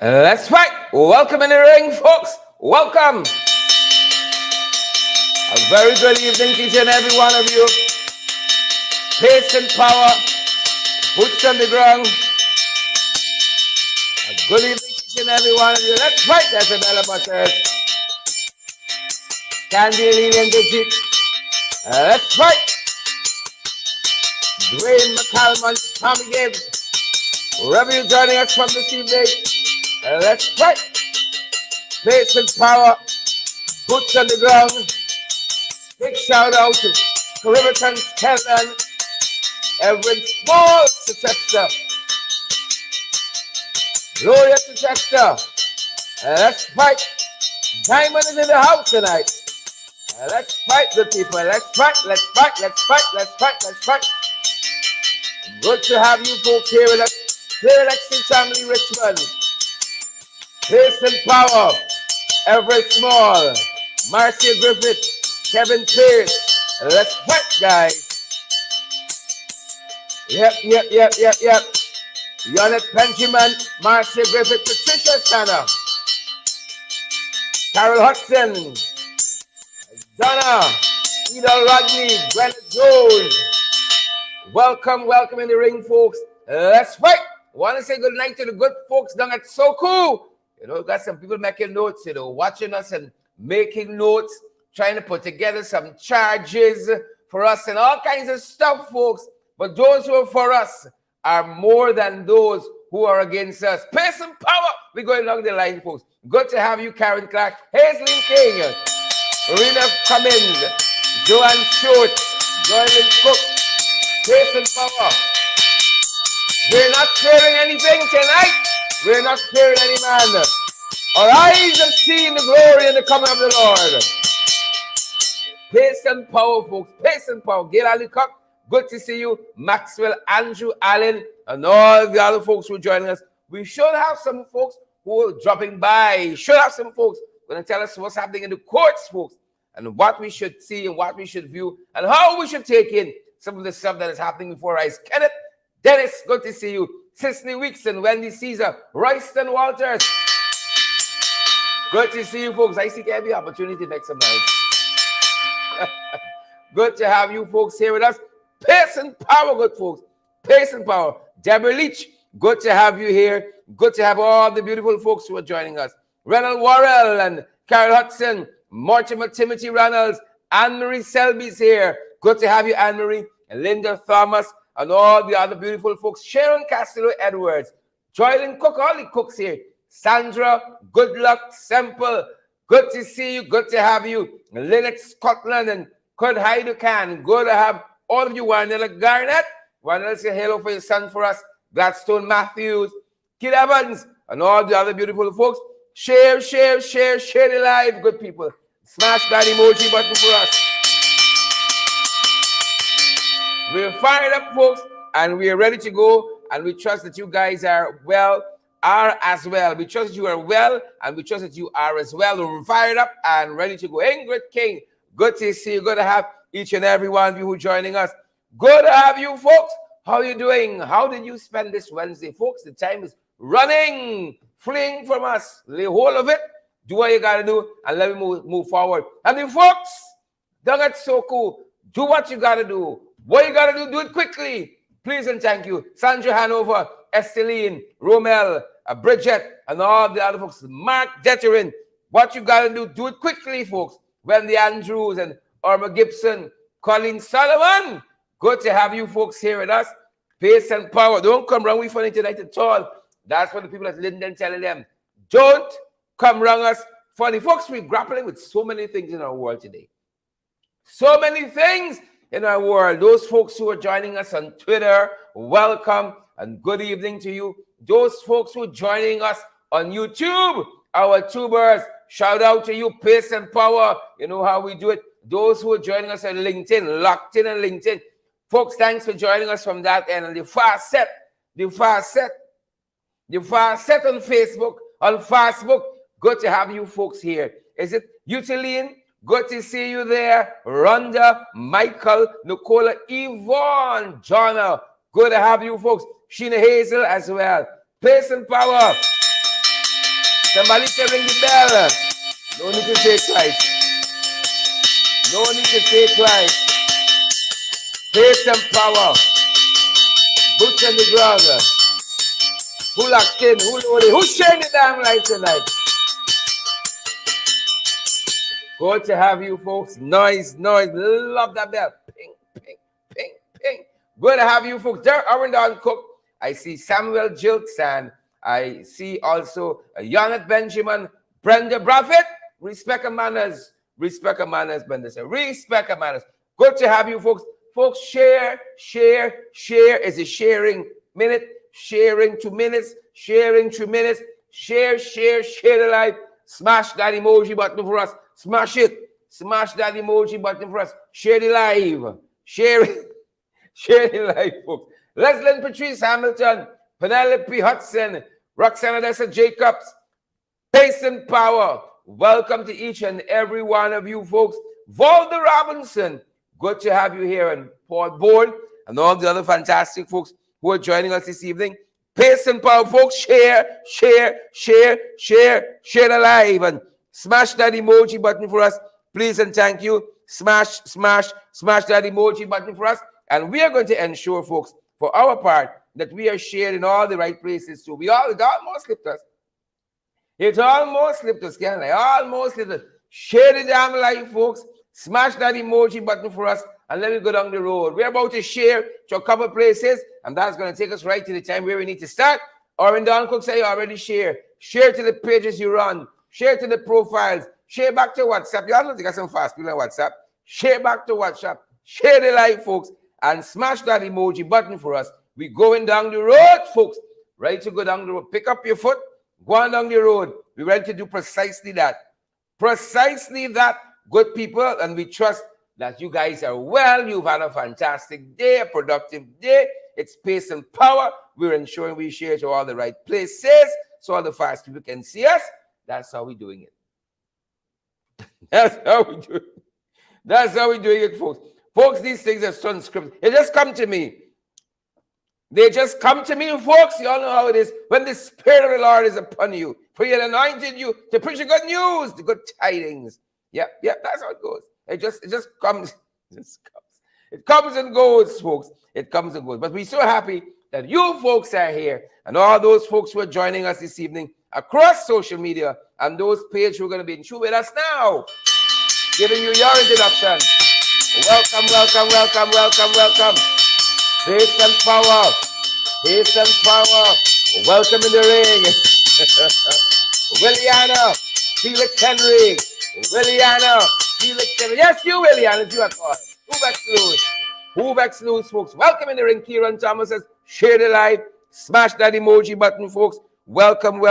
Let's fight. Welcome in the ring, folks. Welcome. A very good evening to each and every one of you. Pace and power. Boots on the ground. A good evening to each and every one of you. Let's fight. That's a bell butters. Candy, Lillian, Digit. Let's fight. Dwayne McCallum, Tommy Gibbs. Wherever you're joining us from this evening. Let's fight. Pace and power. Boots on the ground. Big shout out to Riverton, Kellan, Everett Small, Chichester. Gloria Chichester. Let's fight. Diamond is in the house tonight. Let's fight, good people. Let's fight, let's fight, let's fight, let's fight, let's fight. Good to have you folks here with us. Here Lexington Family Richmond. Pace and power. Everett Small. Marcia Griffith. Kevin Pierce. Let's fight, guys. Yep. Yonette Benjamin. Marcia Griffith. Patricia Tanner. Carol Hudson. Donna. Ida Rodney. Glenn Jones. Welcome in the ring, folks. Let's fight. Want to say good night to the good folks down at Soku. You know, got some people making notes, you know, watching us and making notes, trying to put together some charges for us and all kinds of stuff, folks. But those who are for us are more than those who are against us. Pace and power. We're going along the line, folks. Good to have you, Karen Clark, Hazelyn King, Marina Cummins, Joanne Short, Joylyn Cook. Pace and power. We're not fearing anything tonight. We're not fearing any man. Our eyes have seen the glory and the coming of the Lord. Pace and power, folks. Pace and power. Gail Ali Cook, good to see you. Maxwell, Andrew, Allen, and all the other folks who are joining us. We should have some folks who are dropping by. Should have some folks who are going to tell us what's happening in the courts, folks, and what we should see and what we should view and how we should take in some of the stuff that is happening before our eyes. Kenneth, Dennis, good to see you. Cicely Weekson, Wendy Caesar, Royston Walters. Good to see you, folks. I seek every opportunity to make some noise. Good to have you folks here with us. Pace and power, good folks. Pace and power. Deborah Leach, good to have you here. Good to have all the beautiful folks who are joining us. Ronald Worrell and Carol Hudson, Mortimer Timothy Reynolds, Anne-Marie Selby's here. Good to have you, Anne-Marie. And Linda Thomas, and all the other beautiful folks. Sharon Castillo Edwards, Joylyn Cook, all the cooks here. Sandra, good luck, Semple. Good to see you, good to have you. Lynette Scotland and Cud Hyducan. Good to have all of you. Warnella Garnett. Warnella say hello for your son for us. Gladstone Matthews, Kid Evans, and all the other beautiful folks. Share the live, good people. Smash that emoji button for us. We're fired up, folks, and we're ready to go, and we trust that you guys are as well. We trust you are well, and we trust that you are as well. We're fired up and ready to go. Ingrid King, good to see you. Good to have each and every one of you who are joining us. Good to have you, folks. How are you doing? How did you spend this Wednesday, folks? The time is running, fleeing from us. Lay hold of it. Do what you got to do, and let me move forward. And the folks, don't get so cool. Do what you got to do. What you got to do it quickly. Please and thank you. Sandra Hanover, Esteline, Romel, Bridget, and all the other folks. Mark Deterin. What you got to do it quickly, folks. Wendy Andrews and Irma Gibson, Colin Solomon. Good to have you folks here with us. Pace and power. Don't come wrong with funny tonight at all. That's what the people at Linden telling them. Don't come wrong us funny. Folks, we're grappling with so many things in our world today. So many things in our world. Those folks who are joining us on Twitter, welcome and good evening to you. Those folks who are joining us on YouTube, our tubers, shout out to you, pace and power. You know how we do it. Those who are joining us on LinkedIn, locked in on LinkedIn. Folks, thanks for joining us from that end. And the far set on Facebook. Good to have you folks here. Is it Utiline? Good to see you there. Rhonda, Michael, Nicola, Yvonne, Jonna. Good to have you folks. Sheena Hazel as well. Pace and power. Somebody say ring the bell. No need to say twice. No need to say twice. Pace and power. Boots on the ground. Who locked in? Who loaded? Who's sharing the damn light tonight? Good to have you folks. Noise. Love that bell. Ping, ping, ping, ping. Good to have you folks. There, Arundel Cook. I see Samuel Jilts, and I see also Janet Benjamin, Brenda Braffett. Respect and manners. Respect and manners, Brenda said. Respect and manners. Good to have you folks. Folks, share is a sharing minute. Sharing 2 minutes. Sharing 3 minutes. Share the live. Smash that emoji button for us. Smash it. Smash that emoji button for us. Share the live. Share it. Share the live, folks. Leslyn Patrice Hamilton, Penelope Hudson, Roxanne Odessa Jacobs, Pace and Power. Welcome to each and every one of you folks. Valda Robinson, good to have you here, and Paul Bourne, and all the other fantastic folks who are joining us this evening. Pace and Power, folks. Share the live, and smash that emoji button for us, please and thank you. Smash that emoji button for us, and we are going to ensure, folks, for our part, that we are shared in all the right places too. It almost slipped us. It almost slipped us, can I? Almost slipped us. Share the damn live, folks. Smash that emoji button for us, and let me go down the road. We're about to share to a couple places, and that's going to take us right to the time where we need to start. Arundel Cook say you already share. Share to the pages you run. Share to the profiles. Share back to WhatsApp. You all know they got some fast people on WhatsApp. Share back to WhatsApp. Share the live, folks, and smash that emoji button for us. We're going down the road, folks. Ready to go down the road. Pick up your foot. Go on down the road. We're ready to do precisely that. Precisely that, good people. And we trust that you guys are well. You've had a fantastic day, a productive day. It's Pace and Power. We're ensuring we share to all the right places so all the fast people can see us. That's how we're doing it. That's how we do it. That's how we're doing it, folks. Folks, these things are unscripted. They just come to me. They just come to me, folks. You all know how it is. When the Spirit of the Lord is upon you, for He had anointed you to preach the good news, the good tidings. Yep, that's how it goes. It just comes. It comes and goes, folks. It comes and goes. But we're so happy that you folks are here, and all those folks who are joining us this evening across social media, and those pages who are going to be in tune with us now, giving you your introduction. Welcome. Pace and Power. Pace and Power. Welcome in the ring. Williana, Felix Henry. Williana, Felix Henry. Yes, you, Williana, it's you at all. Who backs loose, folks. Welcome in the ring. Kieran Thomas says, share the live. Smash that emoji button, folks. Welcome. We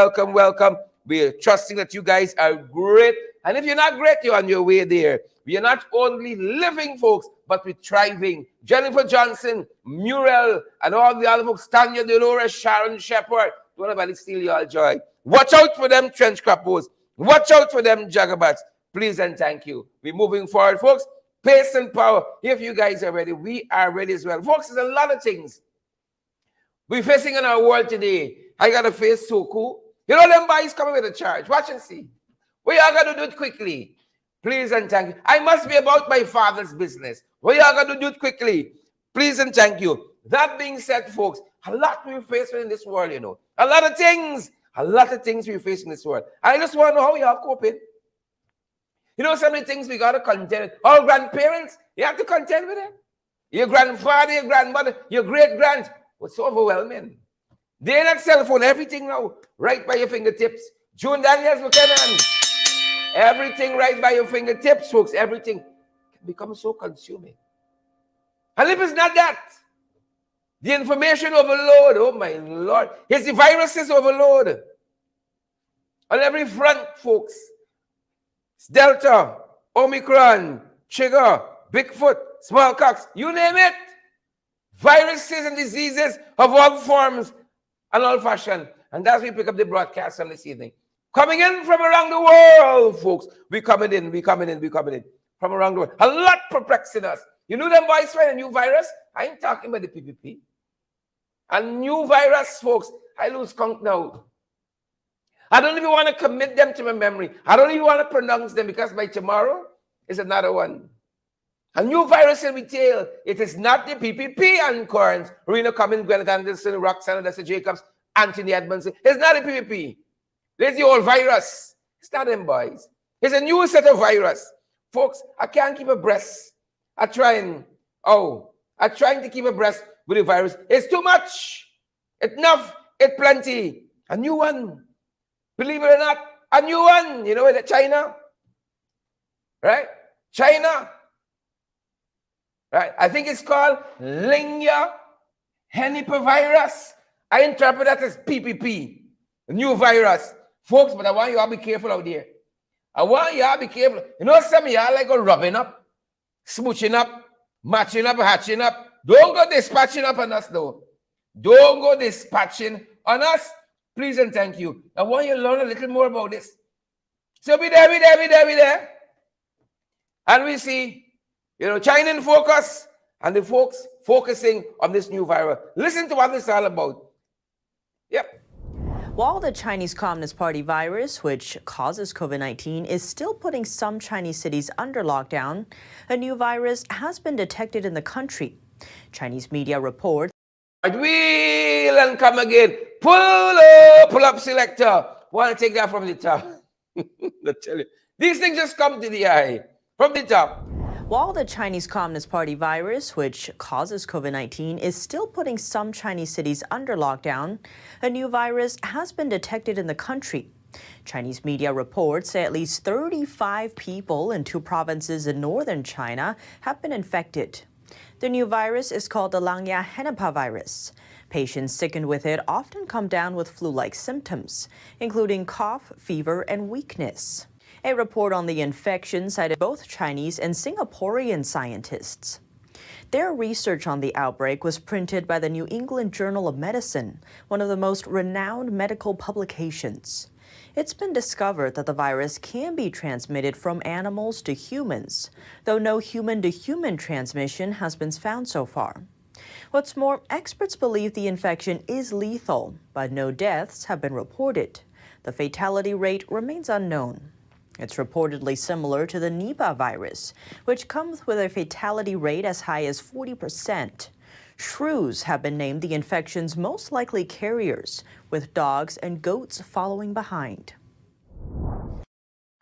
are trusting that you guys are great. And if you're not great, you're on your way there. We are not only living, folks, but we're thriving. Jennifer Johnson, Muriel, and all the other folks, Tanya Dolores, Sharon Shepard, don't nobody steal your joy. Watch out for them trench crappos. Watch out for them jagabats. Please and thank you. We're moving forward, folks. Pace and Power. If you guys are ready, we are ready as well. Folks, there's a lot of things we're facing in our world today. I got to face Soku. You know them boys coming with a charge. Watch and see. We are going to do it quickly. Please and thank you. I must be about my Father's business. We are going to do it quickly. Please and thank you. That being said, folks, a lot we're facing in this world, you know. A lot of things we're facing in this world. I just want to know how you are coping. You know, so many things we got to contend with. Our grandparents, you have to contend with them. Your grandfather, your grandmother, your great-grand. What's so overwhelming? They're not cell phone, everything now, right by your fingertips. June Daniels Buchanan. Everything right by your fingertips, folks. Everything can become so consuming. And if it's not that, the information overload, oh my Lord. It's the viruses overload. On every front, folks. It's Delta, Omicron, Trigger, Bigfoot, smallpox, you name it. Viruses and diseases of all forms and all fashion. And that's why we pick up the broadcast on this evening. Coming in from around the world, folks. We coming in from around the world. A lot perplexing us. You know them boys find a new virus? I ain't talking about the PPP. A new virus, folks. I lose count now. I don't even want to commit them to my memory. I don't even want to pronounce them because by tomorrow is another one. A new virus in retail. It is not the PPP and Corns. Reno Cummins, Gwyneth Anderson, Roxanne, Dessa Jacobs, Anthony Edmondson. It's not the PPP. It's the old virus. It's not them boys. It's a new set of virus. Folks, I can't keep abreast. I'm trying to keep abreast with the virus. It's too much. It's enough. It's plenty. A new one. Believe it or not, a new one. You know, China. Right? China. Right? I think it's called Lingya henipavirus. I interpret that as PPP. A new virus. Folks, but I want you all to be careful out there. I want you all to be careful. You know, some of y'all like go rubbing up, smooching up, matching up, hatching up. Don't go dispatching up on us, though. Don't go dispatching on us. Please and thank you. I want you to learn a little more about this. So be there. And we see, you know, China in focus and the folks focusing on this new virus. Listen to what this is all about. Yep. While the Chinese Communist Party virus, which causes COVID-19, is still putting some Chinese cities under lockdown, a new virus has been detected in the country. Chinese media report. Wheel and come again. Pull up selector. Want to take that from the top. I tell you. These things just come to the eye. From the top. While the Chinese Communist Party virus, which causes COVID-19, is still putting some Chinese cities under lockdown, a new virus has been detected in the country. Chinese media reports say at least 35 people in 2 provinces in northern China have been infected. The new virus is called the Lingya henipavirus. Patients sickened with it often come down with flu-like symptoms, including cough, fever, and weakness. A report on the infection cited both Chinese and Singaporean scientists. Their research on the outbreak was printed by the New England Journal of Medicine, one of the most renowned medical publications. It's been discovered that the virus can be transmitted from animals to humans, though no human-to-human transmission has been found so far. What's more, experts believe the infection is lethal, but no deaths have been reported. The fatality rate remains unknown. It's reportedly similar to the Nipah virus, which comes with a fatality rate as high as 40%. Shrews have been named the infection's most likely carriers, with dogs and goats following behind.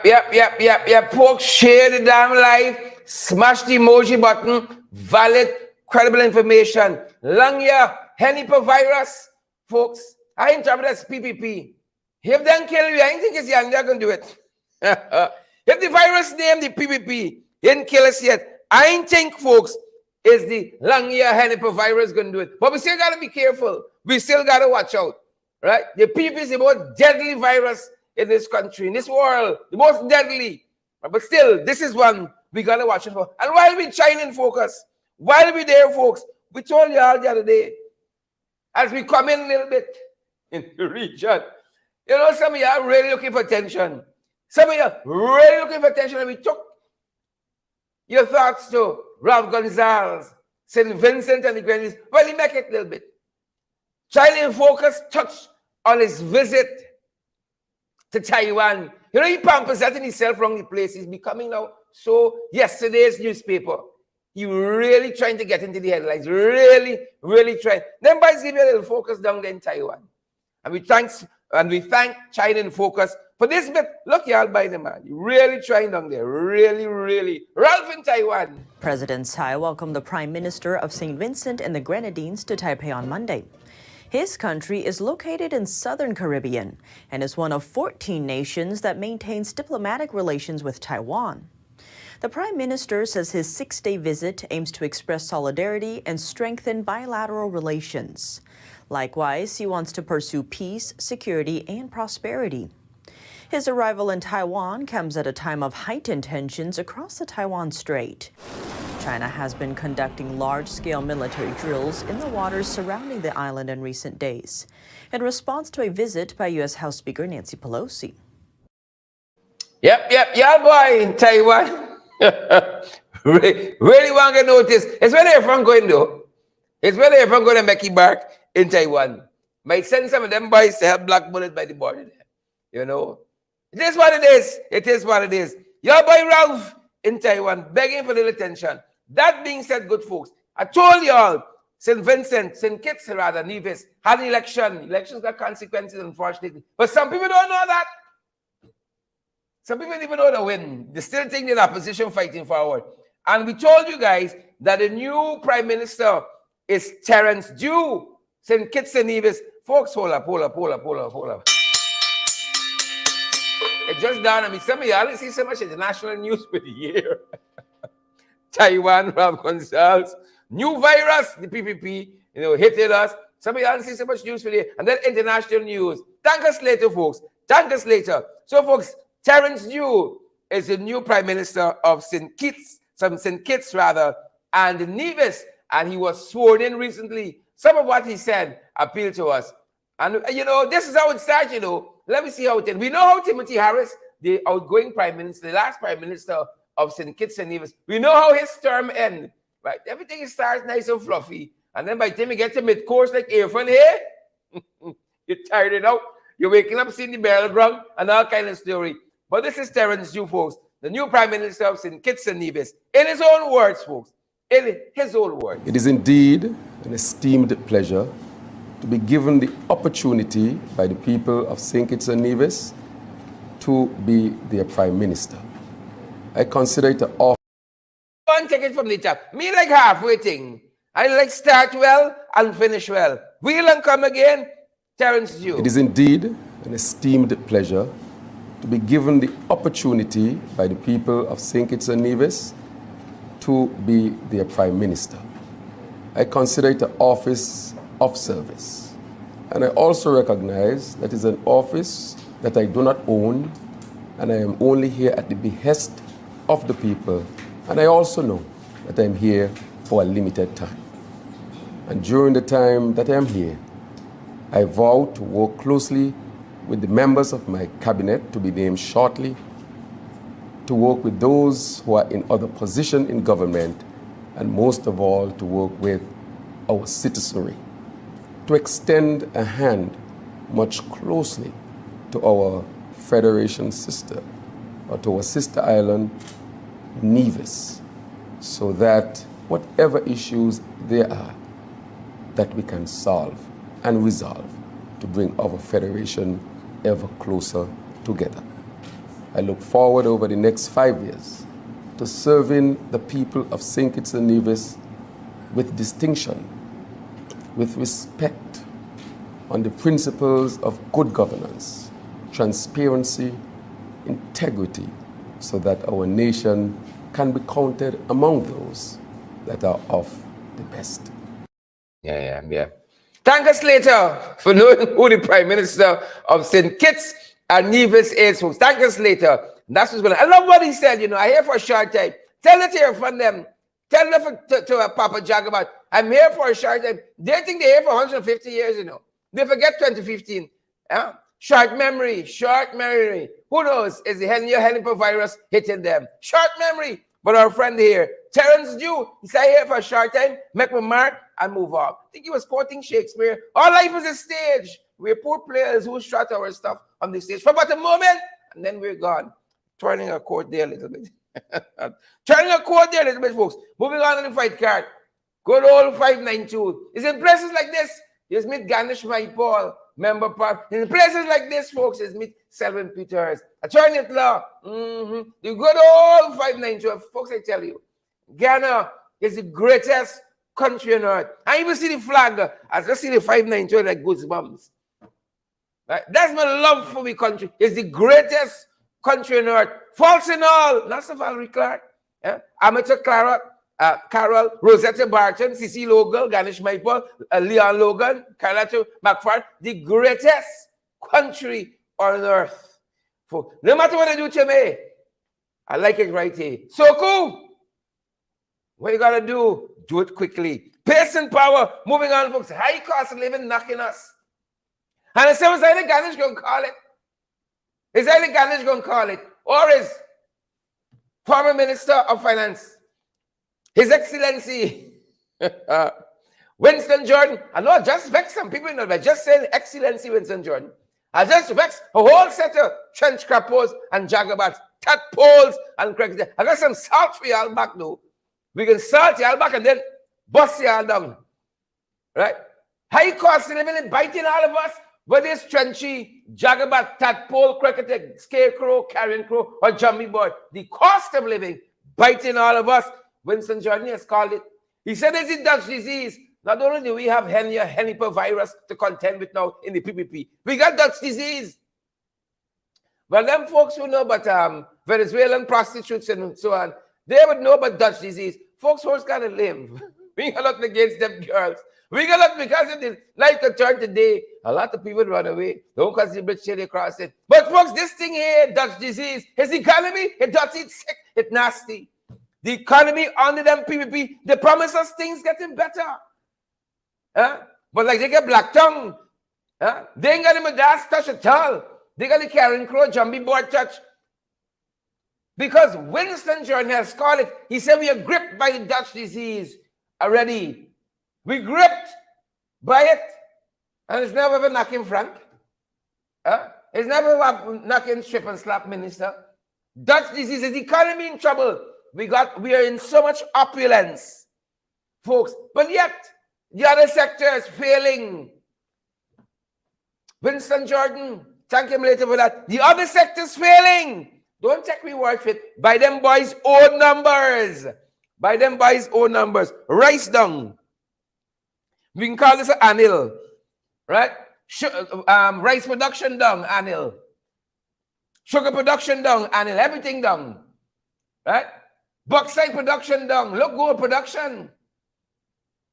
Yep. Folks, share the damn live. Smash the emoji button. Valid, credible information. Lingya henipavirus. Folks, I interpret as PPP. If they kill you, I don't think it's young, they're going to do it. If the virus named the PPP didn't kill us yet, I ain't think, folks, is the Lingya henipavirus going to do it. But we still got to be careful. We still got to watch out, right? The PPP is the most deadly virus in this country, in this world, the most deadly. But still, this is one we got to watch it for. And while we China in focus, while we there, folks, we told you all the other day, as we come in a little bit in the region, you know, some of you are really looking for attention. Some of you are really looking for attention, and we took your thoughts to Ralph Gonzalez, St. Vincent and the Grenadines. Well, he make it a little bit. China in focus touched on his visit to Taiwan. You know, he presenting himself wrong the place. He's becoming now so yesterday's newspaper. He really trying to get into the headlines. Really trying. Them boys give you a little focus down there in Taiwan. And we thank China in focus for this bit. Look, y'all by the man. You really trying down there. Really. Ralph in Taiwan. President Tsai welcomed the Prime Minister of St. Vincent and the Grenadines to Taipei on Monday. His country is located in southern Caribbean and is one of 14 nations that maintains diplomatic relations with Taiwan. The Prime Minister says his 6-day visit aims to express solidarity and strengthen bilateral relations. Likewise, he wants to pursue peace, security, and prosperity. His arrival in Taiwan comes at a time of heightened tensions across the Taiwan Strait. China has been conducting large-scale military drills in the waters surrounding the island in recent days, in response to a visit by U.S. House Speaker Nancy Pelosi. Yep, y'all boy in Taiwan. really want to notice. It's where everyone going though. It's where everyone going to make it back in Taiwan. Might send some of them boys to help Black Bullet by the border there. You know, it is what it is. It is what it is. Your boy Ralph in Taiwan begging for little attention. That being said, good folks, I told y'all, St. Kitts, rather, Nevis, had an election. Elections got consequences, unfortunately. But some people don't know that. Some people don't even know the win. They still think they're in opposition fighting forward. And we told you guys that the new Prime Minister is Terence Dew, St. Kitts and Nevis. Folks, hold up. It just dawned on me. Some of y'all didn't see so much international news for the year. Taiwan, Rob Gonzalez, new virus, the PPP, hitting us. Some of y'all didn't see so much news for the year. And then international news. Thank us later, folks. Thank us later. So, folks, Terence Dew is the new Prime Minister of St. Kitts, and Nevis. And he was sworn in recently. Some of what he said appealed to us. And, this is how it starts, Let me see how it ends. We know how Timothy Harris, the outgoing Prime Minister, the last Prime Minister of St. Kitts and Nevis, we know how his term ends, right? Everything starts nice and fluffy. And then by the time you get to mid-course like Irfan here, you're tired it out. You're waking up seeing the barrel drum and all kind of story. But this is Terence Dew, folks, the new Prime Minister of St. Kitts and Nevis. In his own words, folks. In his own words. It is indeed an esteemed pleasure to be given the opportunity by the people of St. Kitts and Nevis to be their Prime Minister. I consider it an offer. Don't take it from the top. Me like halfway thing. I like start well and finish well. Wheel and come again, Terence Dew. It is indeed an esteemed pleasure to be given the opportunity by the people of St. Kitts and Nevis to be their Prime Minister. I consider it an office of service. And I also recognize that it's an office that I do not own, and I am only here at the behest of the people. And I also know that I'm here for a limited time. And during the time that I am here, I vow to work closely with the members of my cabinet, to be named shortly, to work with those who are in other positions in government, and most of all, to work with our citizenry, to extend a hand much closely to our federation sister, or to our sister island, Nevis, so that whatever issues there are, that we can solve and resolve to bring our federation ever closer together. I look forward over the next 5 years to serving the people of St. Kitts and Nevis with distinction, with respect, on the principles of good governance, transparency, integrity, so that our nation can be counted among those that are of the best. Yeah. Thank us later for knowing who the Prime Minister of St. Kitts and Nevis is, folks. Thank us later. That's what's going on. I love what he said, I here for a short time. Tell it here from them. Tell it to Papa Jagabat. I'm here for a short time. They think they're here for 150 years, They forget 2015. Yeah? Short memory. Who knows? Is the helipavirus hitting them? Short memory. But our friend here, Terence Dew, he said here for a short time, make my mark and move on. I think he was quoting Shakespeare. Our life is a stage. We're poor players who shot our stuff on the stage for about a moment, and then we're gone. Turning a chord there a little bit. Folks. Moving on to the fight card. Good old 592. It's in places like this. You meet Ganesh Mahipaul, member part. In places like this, folks, you meet Selwyn Pieters, attorney at law. The good old 592. Folks, I tell you, Ghana is the greatest country on earth. I even see the flag. I just see the 592 like goosebumps. Right? That's my love for my country. It's the greatest country on earth. False and all. Not so Valerie Clark. Amateur Carol, Rosetta Barton, Cece Logal, Ganesh Mahipaul, Leon Logan, Carlito McFarland. The greatest country on earth. No matter what I do to me, I like it right here. So cool. What you gotta do? Do it quickly. Pace and power. Moving on, folks. High cost of living knocking us. And it's either Ganesh going to call it. Is either Ganesh going to call it, or is former Minister of Finance, His Excellency Winston Jordan. I know, just vex some people, but just saying Excellency Winston Jordan. I just vexed a whole set of trench crappos and jagabats, tadpoles and cricketers. I got some salt for y'all back though. We can salt y'all back and then bust y'all down. Right? High cost of living biting all of us. Whether it's trenchy, jagabat, tadpole, cricketer, scarecrow, carrion crow, or jumpy boy. The cost of living biting all of us. Vincent Jordan has called it. He said it's a Dutch disease. Not only do we have henipavirus to contend with now in the PPP, we got Dutch disease. Well, them folks who know about Venezuelan prostitutes and so on, they would know about Dutch disease. Folks who's got to live. We got nothing against them girls. We got nothing because of the light of church today. A lot of people run away. Don't because the bridge they cross it. But folks, this thing here, Dutch disease, his economy, it dirty, it's sick, it's nasty. The economy under them PPP, they promise us things getting better. But like they get black tongue. They ain't got the Midas touch at all. They got the Karen Crow Jumbie board touch. Because Winston Jordan has called it, he said we are gripped by the Dutch disease already. We gripped by it. And it's never ever knocking Frank. It's never knocking strip and slap minister. Dutch disease is the economy in trouble. We are in so much opulence, folks. But yet, the other sector is failing. Winston Jordan, thank him later for that. The other sector is failing. Don't take me word for it. By them boys' own numbers. By them boys' own numbers. Rice down. We can call this an Anil. Right? Rice production down, Anil. Sugar production down, Anil. Everything down. Right? Bauxite production down. Look, gold production.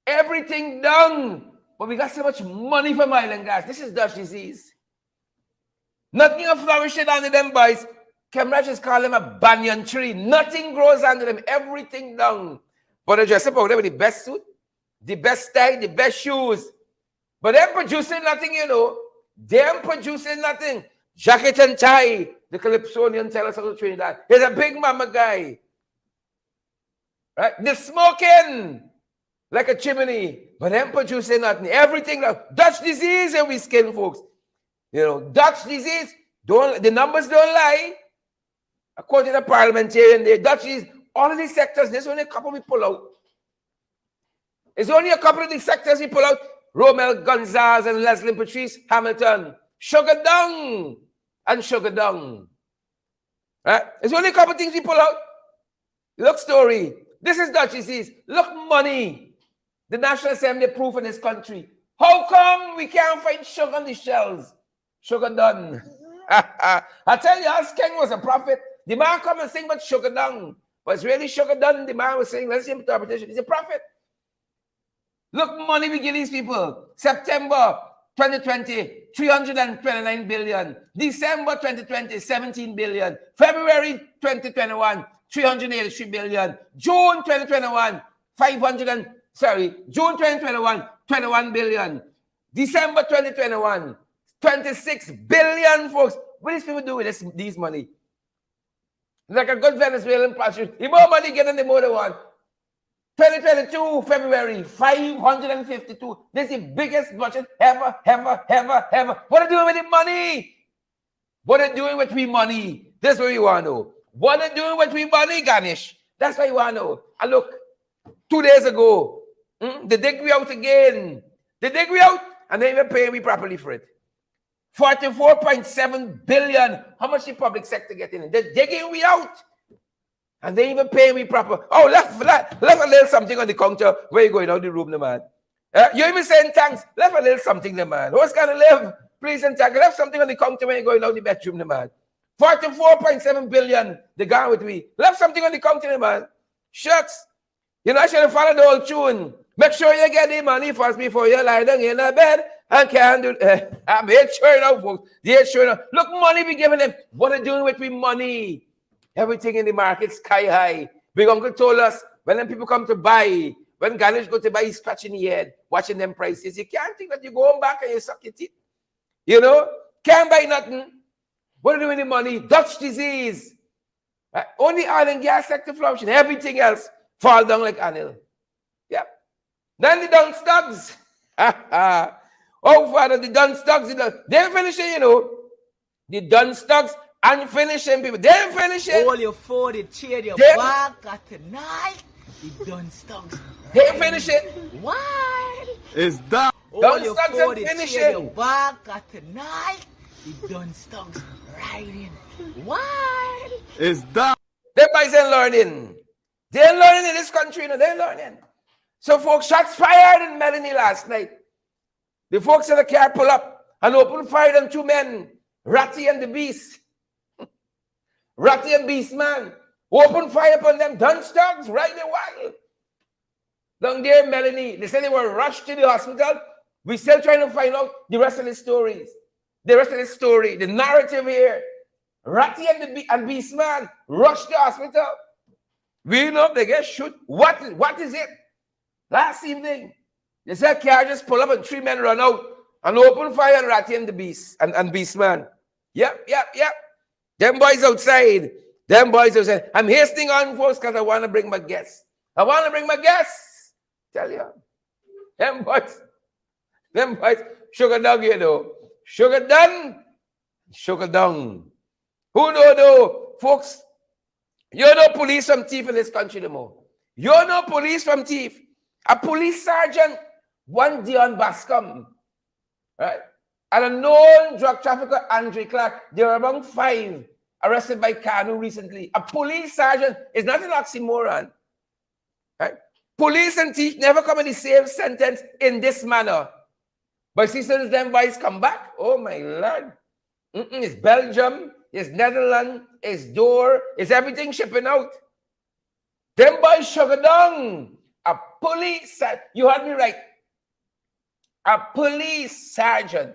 Everything down. But we got so much money from oil and gas. This is Dutch disease. Nothing of flourishing under them boys. Cambridge just call them a banyan tree. Nothing grows under them. Everything down. But they dress up over there with the best suit, the best tie, the best shoes. But they're producing nothing, you know. They're producing nothing. Jacket and tie. The Calypsonian tell us how to train that. He's a big mama guy. Right? They're smoking like a chimney. But they're producing nothing. Everything. Dutch disease and we skin, folks. You know, Dutch disease. The numbers don't lie. According to the parliamentarian, the Dutch disease, all of these sectors, there's only a couple we pull out. There's only a couple of these sectors we pull out. Romel Gonzalez and Leslie Patrice Hamilton. Sugar down and sugar down. Right? There's only a couple of things we pull out. Look, story. This is Dutch disease. Look, money. The National Assembly proof in this country. How come we can't find sugar on the shelves? Sugar done. I tell you, as King was a prophet. The man come and sing about sugar down. But it's really sugar done. The man was saying, let's see interpretation. He's a prophet. Look, money we give these people. September 2020, 329 billion. December 2020, 17 billion. February 2021, 383 billion. June 2021, June 2021, 21 billion. December 2021, 26 billion, folks. What do these people do with these money? Like a good Venezuelan prostitute. The more money get than the more they want. 2022, February, 552. This is the biggest budget ever. What are they doing with the money? What are they doing with we money? That's what we want to know. What are they doing with we money, Ganesh? That's what you want to know. And look, 2 days ago, they dig we out again. They dig we out and they even pay me properly for it. 44.7 billion. How much the public sector getting in? They're digging we out. And they even pay me proper. Oh, left a little something on the counter. Where you going out the room, the man? You even saying thanks. Left a little something, the man. Who's gonna live? Please and thank. Left something on the counter when you're going out the bedroom, the man. 44.7 billion. The guy with me. Left something on the counter, the man. Shucks. You know, I should have followed the old tune. Make sure you get the money first before you lie down in a bed. And can't do it. I'm here sure enough, folks. They're sure enough. Look, money we giving them. What are they doing with me money? Everything in the market sky high. Big uncle told us when them people come to buy, when Ganesh go to buy, he's scratching the head, watching them prices. You can't think that you go home back and you suck your teeth. You know? Can't buy nothing. What are they doing with the money? Dutch disease. Only oil and gas sector flourishing. Everything else fall down like Anil. Yeah. Then the down stocks. Oh, Father, the done stocks, they're finishing, you know. The done stocks and finishing people. They're finishing. All your food, your chair, your They're, back at tonight. The done stocks. they're finishing. Why? Is that All Done your stocks food, and your chair, your finishing. back at tonight. The done stocks riding. Why? is that Them boys ain't learning. They're learning in this country, you know, they're learning. So, folks, shots fired in Melanie last night. The folks in the car pull up and open fire on two men, Ratty and the Beast. Ratty and Beast, man. Open fire upon them, done stocks, right in wild. Down there, Melanie, they said they were rushed to the hospital. We're still trying to find out the rest of the stories. The rest of the story, the narrative here. Ratty and Beast, man, rushed to the hospital. We know if they get shot. What is it? Last evening, they said car just pull up and three men run out and open fire on Ratty and the Beast and Beast, man. Yep. Them boys outside. I'm hastening on, folks, because I want to bring my guests. Tell you. Them boys, sugar dog, you know. Sugar down. Who know, though, folks? You're no police from thief in this country no more. You're no police from thief. A police sergeant, one Dion Bascom, right? And a known drug trafficker, Andre Clark. There were among 5 arrested by Kanu recently. A police sergeant is not an oxymoron. Right? Police and thief never come in the same sentence in this manner. But see, since them boys come back, oh my Lord. It's Belgium, it's Netherlands, it's Door, it's everything shipping out. Them boys sugar down. A police, you heard me right. A police sergeant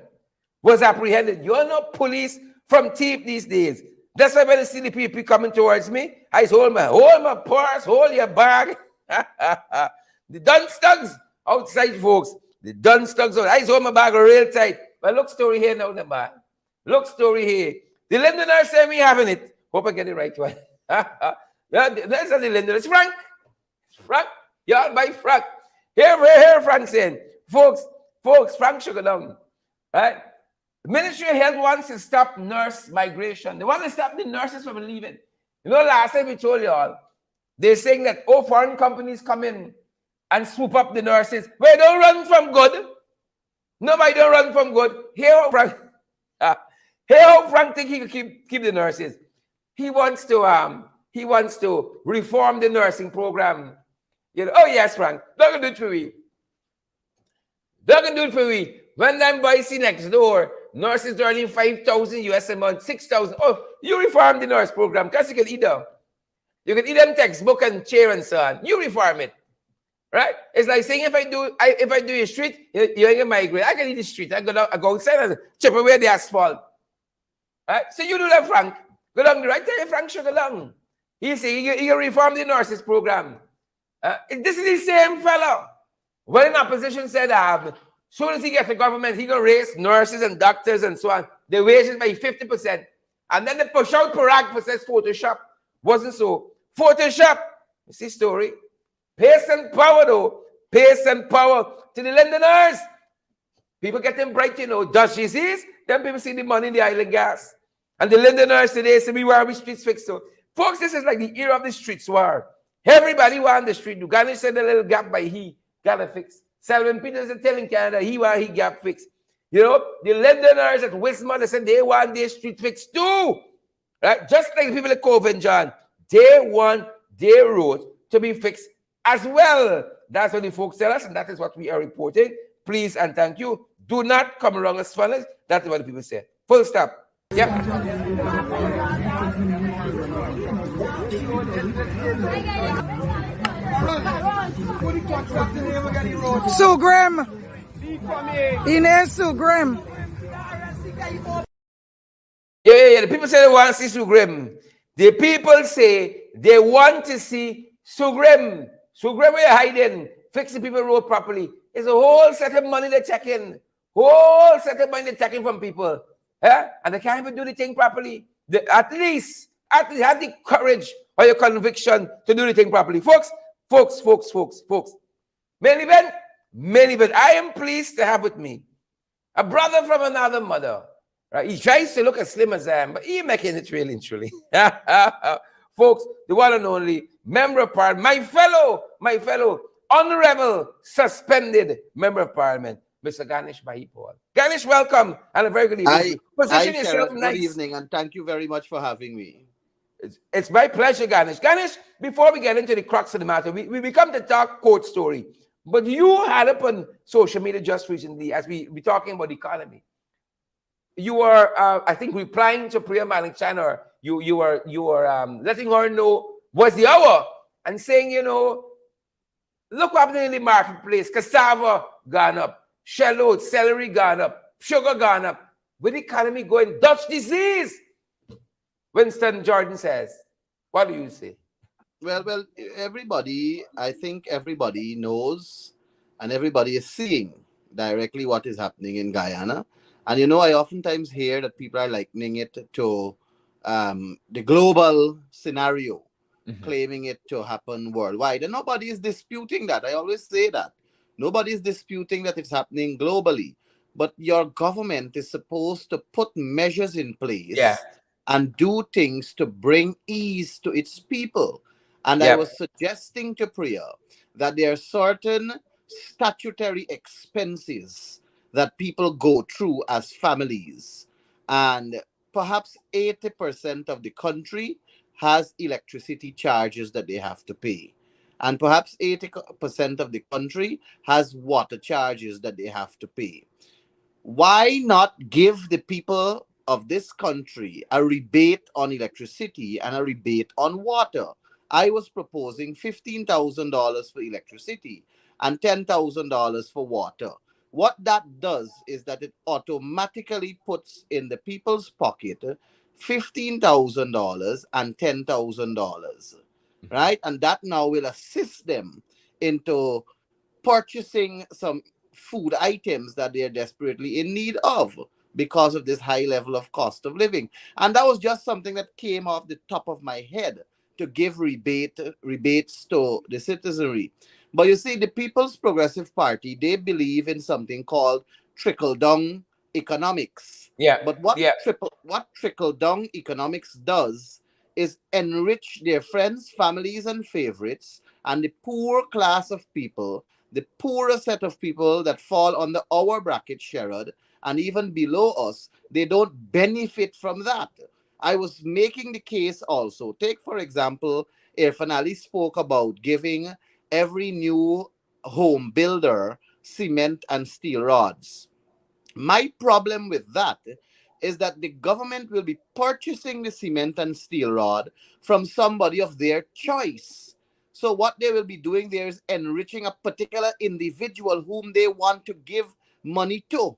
was apprehended. You're not police from thief these days. That's why when I see the people coming towards me, I say, hold my purse, hold your bag. The done stugs outside, folks. The done stugs out. I hold my bag real tight. But look story here now, the man. Look story here. The Lindoner say me having it. Hope I get it right one. That's not the Lindoner. It's Frank. Frank. Y'all by Frank. Here, Frank saying, folks, Frank sugar down. Right? The Ministry of Health wants to stop nurse migration. They want to stop the nurses from leaving. You know, last time we told y'all, they're saying that, foreign companies come in and swoop up the nurses. Well, don't run from good. Nobody don't run from good. Here, Frank think he can keep the nurses. He wants to reform the nursing program. You know, oh yes, Frank, they're gonna do it for we. They're gonna do it for we. When them boys see next door, nurses earning $5,000 a month, 6,000. Oh, you reform the nurse program because you can eat them. You can eat them textbook and chair and so on. You reform it, right? It's like saying if I do a street, you ain't gonna migrate. I can eat the street. I go outside and chip away the asphalt. Right? So you do that, Frank. Go down the right there, Frank should go down. He say he can reform the nurses program. This is the same fellow. When in opposition said, soon as he gets the government, he gonna raise nurses and doctors and so on, the wages by 50%. And then they push out Parag for says Photoshop. Wasn't so. Photoshop. You see story. Pace and power though. Pace and power to the Londoners. People getting bright, you know. Dutch disease. Then people see the money in the island gas. And the Londoners today say we want the streets fixed. So, folks, this is like the era of the streets war. Everybody want the street. Ganesh said a little gap by he got to fix. Selwyn Pieters is telling Canada he want he gap fixed. You know, the Londoners at Wismar, they said they want their street fixed too. Right? Just like the people at Cove and John, they want their road to be fixed as well. That's what the folks tell us, and that is what we are reporting. Please and thank you. Do not come around as funnels. That's what the people say. Full stop. Yep. Sue Graham. Ines Sue Graham. Yeah. The people say they want to see Sue Graham. The people say they want to see Sue Graham. Sue Graham, where you're hiding, fixing people road properly. It's a whole set of money they're checking. Whole set of money they're checking from people. Yeah? And they can't even do the thing properly. At least have the courage or your conviction to do the thing properly. Folks. Main event. I am pleased to have with me A brother from another mother. Right? He tries to look as slim as I am, but he making it really and truly. Folks, the one and only member of parliament, my fellow honorable suspended member of parliament, Mr. Ganesh Mahipaul. Ganesh, welcome and a very good evening to you. I Position yourself Sherrod, good nice. evening, and thank you very much for having me. It's my pleasure, Ganesh. Ganesh, before we get into the crux of the matter, we come to talk court story. But you had up on social media just recently, as we talking about the economy. You were, I think, replying to Priya Malik-Chan, or you were letting her know what's the hour and saying, look what happened in the marketplace. Cassava gone up, shallot, celery gone up, sugar gone up. With the economy going Dutch disease, Winston Jordan says. What do you say? Well, everybody, I think everybody knows and everybody is seeing directly what is happening in Guyana. And I oftentimes hear that people are likening it to the global scenario, claiming it to happen worldwide. And nobody is disputing that. I always say that. Nobody is disputing that it's happening globally. But your government is supposed to put measures in Yeah. place and do things to bring ease to its people. And I Yep. was suggesting to Priya that there are certain statutory expenses that people go through as families. And perhaps 80% of the country has electricity charges that they have to pay. And perhaps 80% of the country has water charges that they have to pay. Why not give the people of this country a rebate on electricity and a rebate on water? I was proposing $15,000 for electricity and $10,000 for water. What that does is that it automatically puts in the people's pocket $15,000 and $10,000, right? And that now will assist them into purchasing some food items that they are desperately in need of because of this high level of cost of living. And that was just something that came off the top of my head to give rebates to the citizenry. But you see, the People's Progressive Party, they believe in something called trickle-down economics. Yeah. But what Yeah. trickle-down economics does is enrich their friends, families, and favorites, and the poor class of people, the poorer set of people that fall under our bracket, Sherrod, and even below us, they don't benefit from that. I was making the case also. Take, for example, Irfan Ali spoke about giving every new home builder cement and steel rods. My problem with that is that the government will be purchasing the cement and steel rod from somebody of their choice. So what they will be doing there is enriching a particular individual whom they want to give money to.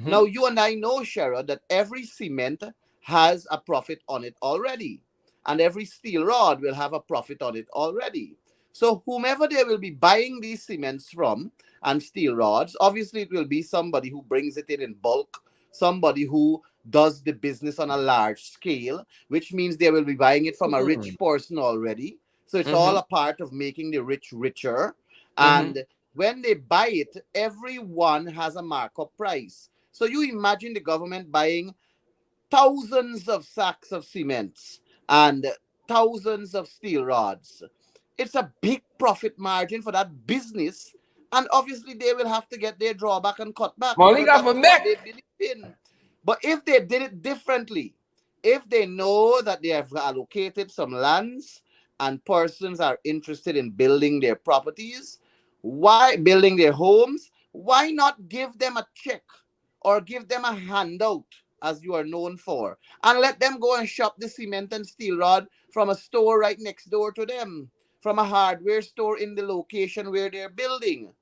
Now, you and I know, Shara, that every cement has a profit on it already, and every steel rod will have a profit on it already. So whomever they will be buying these cements from and steel rods, obviously it will be somebody who brings it in bulk, somebody who does the business on a large scale, which means they will be buying it from a rich person already. So it's all a part of making the rich richer. And when they buy it, everyone has a markup price. So you imagine the government buying thousands of sacks of cements and thousands of steel rods. It's a big profit margin for that business. And obviously they will have to get their drawback and cut back Money because got that for is what neck. they believe in. But if they did it differently, if they know that they have allocated some lands and persons are interested in building their properties, why building their homes, why not give them a check or give them a handout as you are known for, and let them go and shop the cement and steel rod from a store right next door to them, from a hardware store in the location where they're building.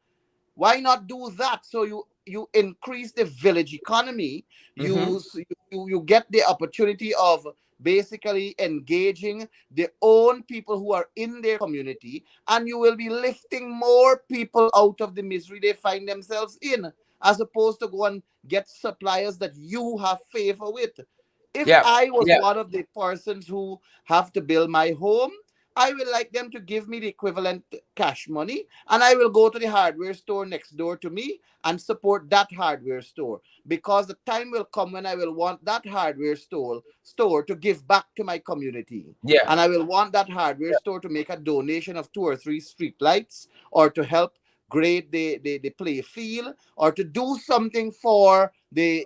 Why not do that? So you increase the village economy. You get the opportunity of basically engaging the own people who are in their community, and you will be lifting more people out of the misery they find themselves in, as opposed to go and get suppliers that you have favor with. If Yeah. I was Yeah. one of the persons who have to build my home, I will like them to give me the equivalent cash money, and I will go to the hardware store next door to me and support that hardware store, because the time will come when I will want that hardware store to give back to my community. Yeah. And I will want that hardware store to make a donation of 2 or 3 street lights, or to help grade the play field, or to do something for the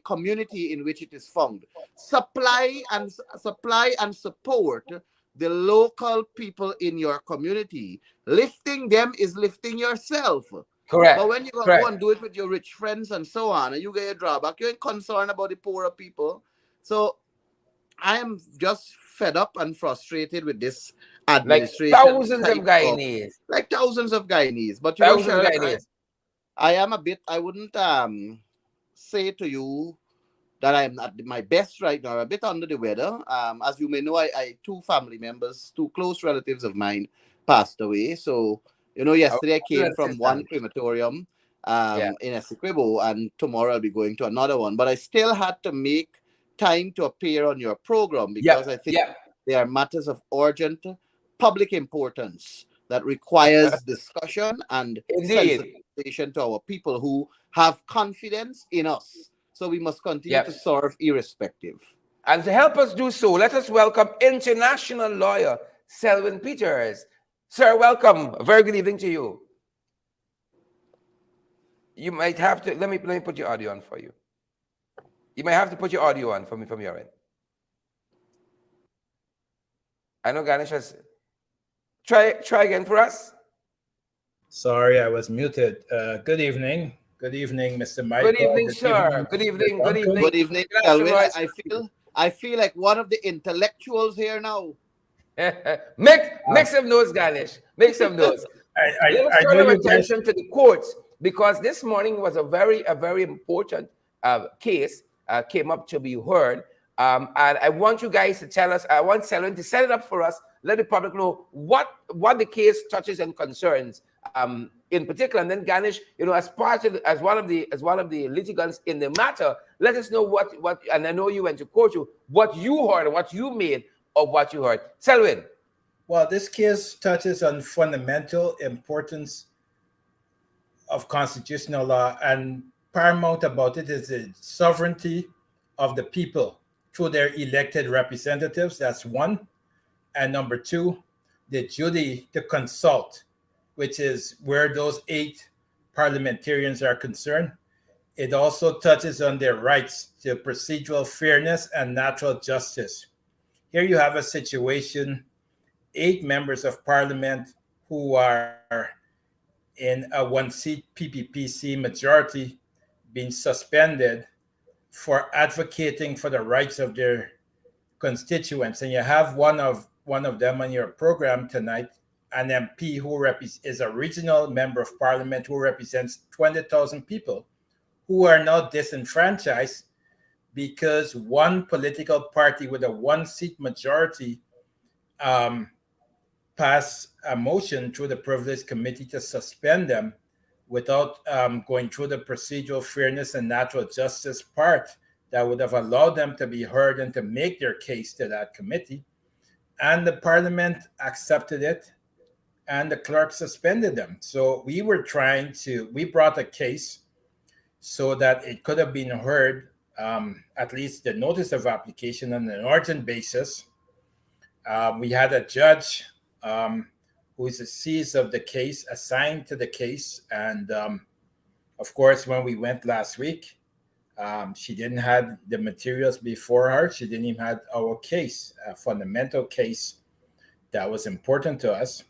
community in which it is found. Supply and support the local people in your community. Lifting them is lifting yourself. But Correct. when you go Correct. and do it with your rich friends and so on, and you get a drawback, you ain't concerned about the poorer people. So I am just fed up and frustrated with this Like administration thousands of type of, Guyanese. like thousands of Guyanese. But Thousands of Sharon, Guyanese. I am a bit, I wouldn't say to you that I'm at my best right now, a bit under the weather. As you may know, I two family members, two close relatives of mine passed away. So, Our yesterday I came from one assistance. crematorium Yeah. in Essequibo, and tomorrow I'll be going to another one. But I still had to make time to appear on your program, because I Yep. think Yep. they are matters of urgent public importance that requires discussion and Indeed. sensitization to our people who have confidence in us. So we must continue to Yep. serve irrespective. And to help us do so, let us welcome international lawyer Selwyn Pieters. Sir, welcome. A very good evening to you. You might have to let me put your audio on for you. You might have to put your audio on for me from your end. I know Ganesh has try again for us. Sorry, I was muted. Good evening. Good evening, Mr. Good Michael. evening, Good sir. evening, Good Mr. evening. Good Duncan. evening. Good evening, International Selwyn. Royce. I feel like one of the intellectuals here now. Make some notes, Ganesh. Make some notes. Let us I turn know our you guys. attention to the courts, because this morning was a very important case came up to be heard. And I want you guys to tell us. I want Selwyn to set it up for us. Let the public know what the case touches and concerns in particular. And then Ganesh, as part of as one of the litigants in the matter, let us know what. And I know you went to court. What you heard, what you made of what you heard. Selwyn. Well, this case touches on fundamental importance of constitutional law, and paramount about it is the sovereignty of the people through their elected representatives. That's one. And number two, the duty to consult, which is where those 8 parliamentarians are concerned. It also touches on their rights to procedural fairness and natural justice. Here you have a situation, 8 members of parliament who are in a 1-seat PPPC majority being suspended for advocating for the rights of their constituents. And you have one of them on your program tonight, an MP who is a regional member of parliament who represents 20,000 people who are now disenfranchised because one political party with a 1-seat majority passed a motion through the privilege committee to suspend them without going through the procedural fairness and natural justice part that would have allowed them to be heard and to make their case to that committee. And the parliament accepted it, and the clerk suspended them. So we brought a case so that it could have been heard, at least the notice of application, on an urgent basis. We had a judge who is the cease of the case assigned to the case. And of course, when we went last week, she didn't have the materials before her. She didn't even have our case, a fundamental case that was important to us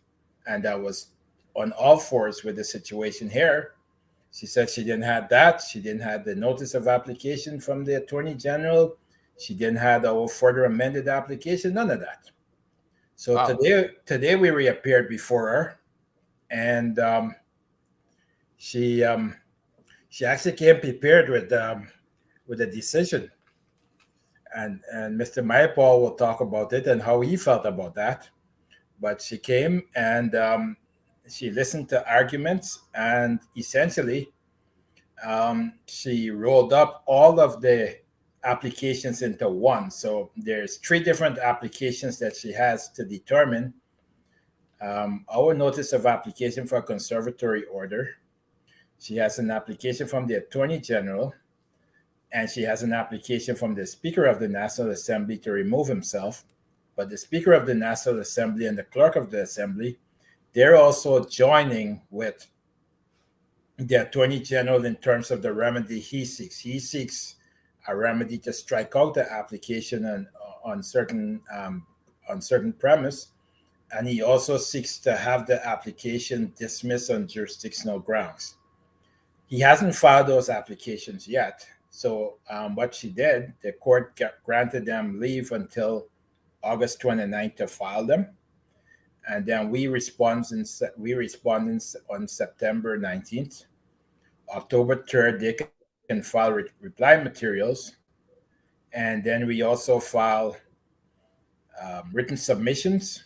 and that was on all fours with the situation here. She said she didn't have that. She didn't have the notice of application from the Attorney General. She didn't have our further amended application, none of that. So today we reappeared before her, and she actually came prepared with a decision, and Mr. Mahipaul will talk about it and how he felt about that. But she came and she listened to arguments, and essentially she rolled up all of the applications into one. So there's 3 different applications that she has to determine. Our notice of application for a conservatory order. She has an application from the Attorney General, and she has an application from the Speaker of the National Assembly to remove himself. But the Speaker of the National Assembly and the Clerk of the Assembly, they're also joining with the Attorney General in terms of the remedy he seeks. He seeks a remedy to strike out the application on certain premise, and he also seeks to have the application dismissed on jurisdictional grounds. He hasn't filed those applications yet. So what she did, the court granted them leave until August 29th to file them. And then we respond on September 19th. October 3rd, they can file reply materials. And then we also file written submissions.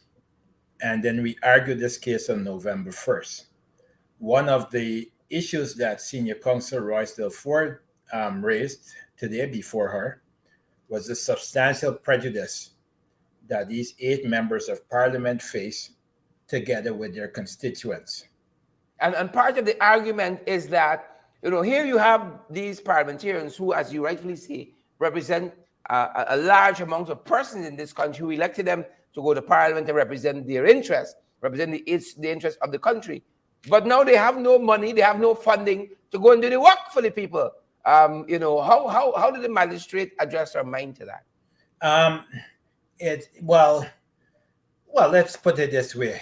And then we argue this case on November 1st. One of the issues that Senior Counsel Roysdale Ford raised today before her was the substantial prejudice that these 8 members of parliament face together with their constituents. And part of the argument is that, here you have these parliamentarians who, as you rightfully say, represent a large amount of persons in this country who elected them to go to parliament and represent their interests, represent the interests of the country. But now they have no money, they have no funding to go and do the work for the people. How did the magistrate address her mind to that? Well, let's put it this way.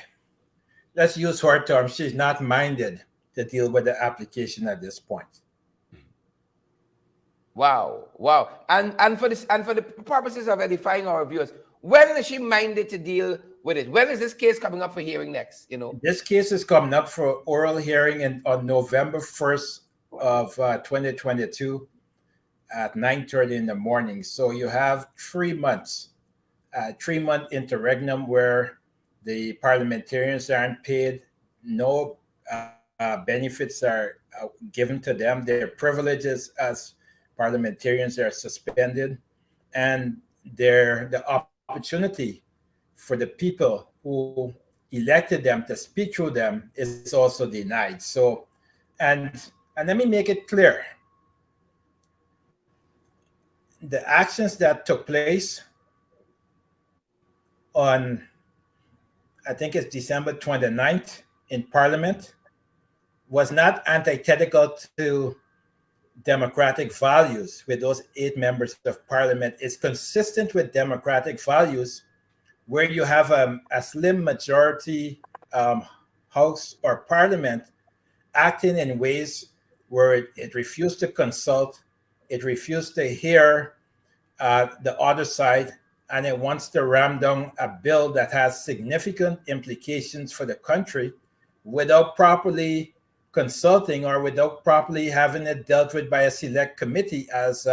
Let's use her term. She's not minded to deal with the application at this point. Wow. And for the purposes of edifying our viewers, when is she minded to deal with it? When is this case coming up for hearing next? This case is coming up for oral hearing on November 1st of 2022 at 9:30 in the morning. So you have 3 months, 3-month interregnum where the parliamentarians aren't paid, no benefits are given to them, their privileges as parliamentarians are suspended, and the opportunity for the people who elected them to speak through them is also denied. So, and let me make it clear, the actions that took place on, I think it's December 29th in Parliament, was not antithetical to democratic values with those 8 members of Parliament. It's consistent with democratic values where you have a slim majority House or Parliament acting in ways where it refused to consult, it refused to hear the other side, and it wants to ram down a bill that has significant implications for the country without properly consulting or without properly having it dealt with by a select committee, as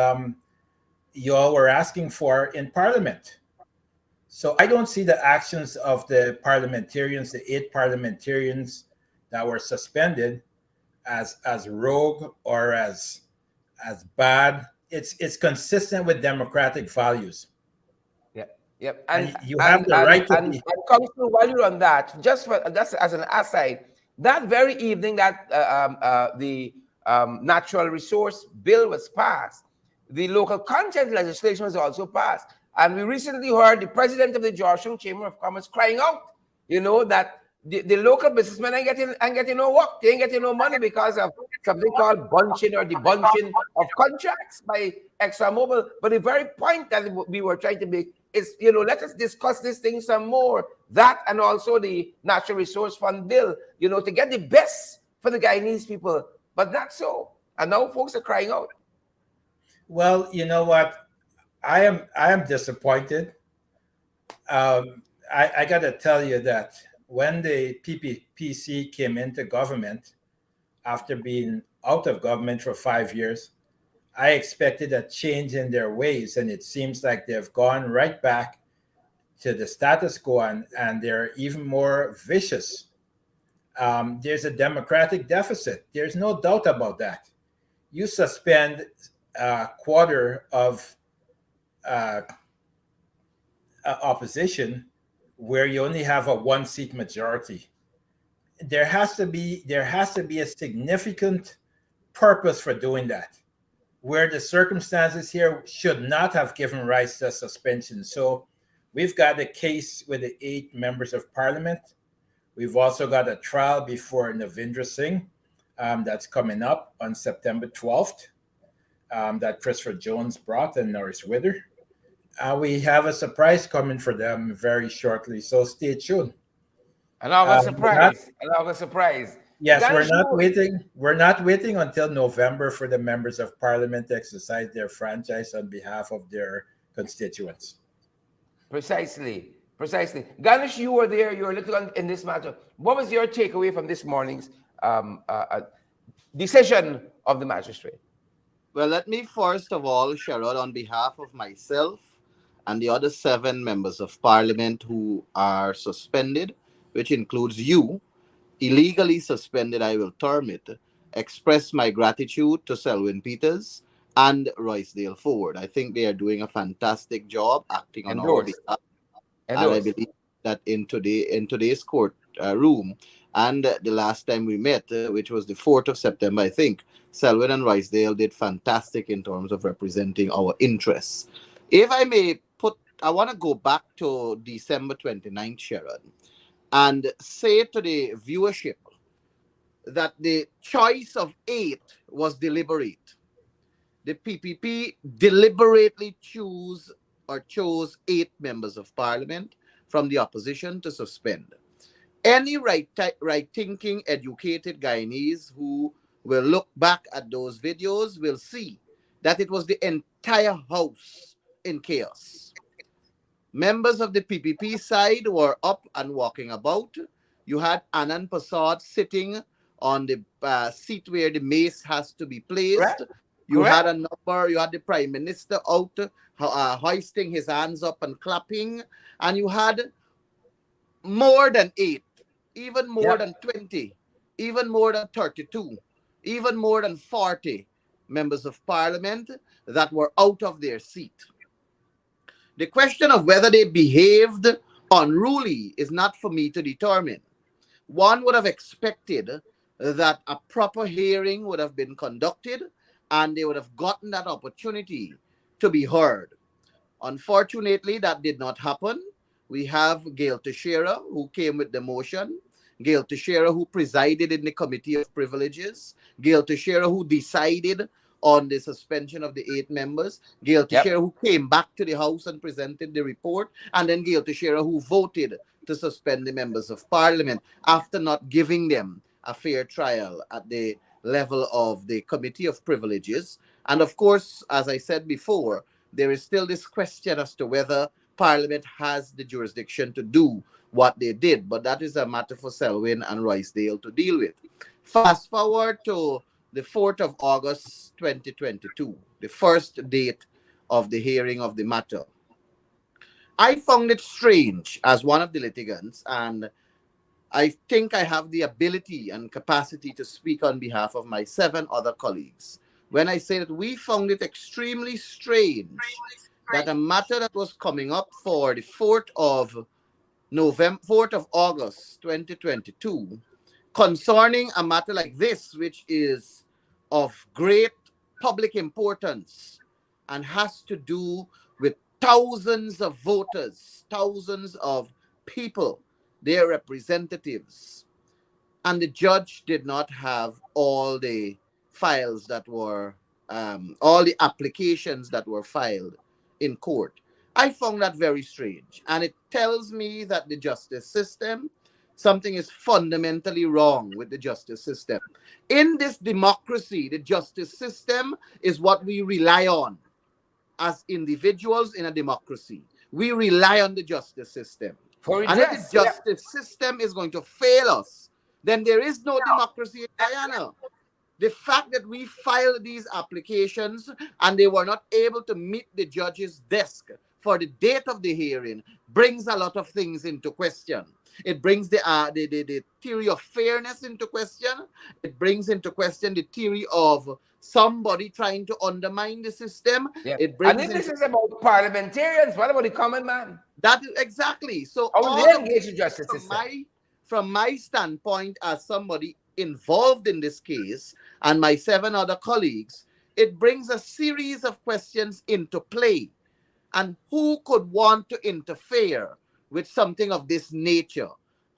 you all were asking for in Parliament. So I don't see the actions of the parliamentarians, the 8 parliamentarians that were suspended, as rogue or as bad. It's consistent with democratic values. Yep. And you have the right to be. And Council, while you're on that, just as an aside, that very evening that the natural resource bill was passed, the local content legislation was also passed. And we recently heard the president of the Georgetown Chamber of Commerce crying out, that the local businessmen ain't getting no work. They ain't getting no money because of something called bunching or debunching of contracts by ExxonMobil. But the very point that we were trying to make is, let us discuss this thing some more. That and also the Natural Resource Fund bill, to get the best for the Guyanese people. But not so. And now folks are crying out. Well, you know what? I am disappointed. I got to tell you that when the PPPC came into government, after being out of government for 5 years, I expected a change in their ways, and it seems like they've gone right back to the status quo, and they're even more vicious. There's a democratic deficit. There's no doubt about that. You suspend a quarter of uh, opposition where you only have a one-seat majority. There has to be a significant purpose for doing that, where the circumstances here should not have given rise to suspension. So we've got a case with the 8 members of parliament. We've also got a trial before Navindra Singh that's coming up on September 12th that Christopher Jones brought and Norris Wither. We have a surprise coming for them very shortly, so stay tuned. Another We're not, surprise. Another surprise. yes, we're Ganesh, not waiting. We're not waiting until November for the members of parliament to exercise their franchise on behalf of their constituents. precisely. Precisely. Ganesh, you were there. You were a little in this matter. What was your takeaway from this morning's decision of the magistrate? Well, let me first of all, Sherrod, on behalf of myself and the other 7 members of parliament who are suspended, which includes you, illegally suspended, I will term it, express my gratitude to Selwyn Pieters and Royce Ford. I think they are doing a fantastic job acting on our behalf. And I believe that in today's court room, and the last time we met, which was the 4th of September, I think, Selwyn and Royce did fantastic in terms of representing our interests. If I may I want to go back to December 29th, Sharon, and say to the viewership that the choice of 8 was deliberate. The PPP deliberately chose 8 members of parliament from the opposition to suspend. Any right-thinking, educated Guyanese who will look back at those videos will see that it was the entire house in chaos. Members of the PPP side were up and walking about. You had Anand Prasad sitting on the seat where the mace has to be placed. Correct. You had you had the Prime Minister out hoisting his hands up and clapping. And you had more than 8, even more than 20, even more than 32, even more than 40 members of parliament that were out of their seat. The question of whether they behaved unruly is not for me to determine. One would have expected that a proper hearing would have been conducted and they would have gotten that opportunity to be heard. Unfortunately, that did not happen. We have Gail Teixeira, who came with the motion, Gail Teixeira, who presided in the Committee of Privileges, Gail Teixeira, who decided on the suspension of the 8 members, Gail Teixeira, who came back to the House and presented the report, and then Gail Teixeira, who voted to suspend the members of parliament after not giving them a fair trial at the level of the Committee of Privileges. And of course, as I said before, there is still this question as to whether Parliament has the jurisdiction to do what they did, but that is a matter for Selwyn and Royce to deal with. Fast forward to the 4th of August 2022, the first date of the hearing of the matter. I found it strange as one of the litigants, and I think I have the ability and capacity to speak on behalf of my 7 other colleagues when I say that we found it extremely strange that a matter that was coming up for the 4th of August 2022, concerning a matter like this, which is of great public importance and has to do with thousands of voters, thousands of people, their representatives. And the judge did not have all the files that were, all the applications that were filed in court. I found that very strange. And it tells me that the justice system, something is fundamentally wrong with the justice system. In this democracy, the justice system is what we rely on as individuals in a democracy. We rely on the justice system. And if the justice system is going to fail us, then there is no democracy in Guyana. The fact that we filed these applications and they were not able to meet the judge's desk for the date of the hearing brings a lot of things into question. It brings the theory of fairness into question. It brings into question the theory of somebody trying to undermine the system. Yeah. It And brings if this into is about parliamentarians, what about the common man? that exactly. So How will all they of engage this, the justice from system? my standpoint as somebody involved in this case and my 7 other colleagues, it brings a series of questions into play. And who could want to interfere with something of this nature?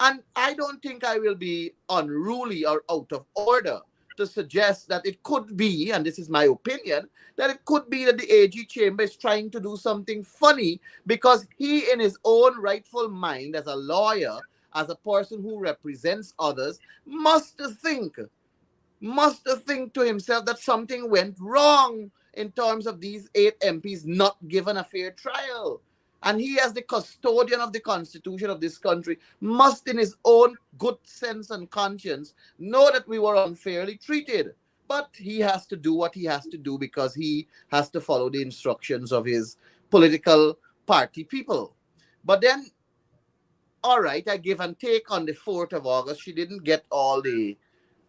And I don't think I will be unruly or out of order to suggest that it could be, and this is my opinion, that it could be that the AG chamber is trying to do something funny because he, in his own rightful mind, as a lawyer, as a person who represents others, must think to himself that something went wrong in terms of these 8 MPs not given a fair trial. And he, as the custodian of the constitution of this country, must, in his own good sense and conscience, know that we were unfairly treated. But he has to do what he has to do because he has to follow the instructions of his political party people. But then, all right, I give and take on the 4th of August. She didn't get all the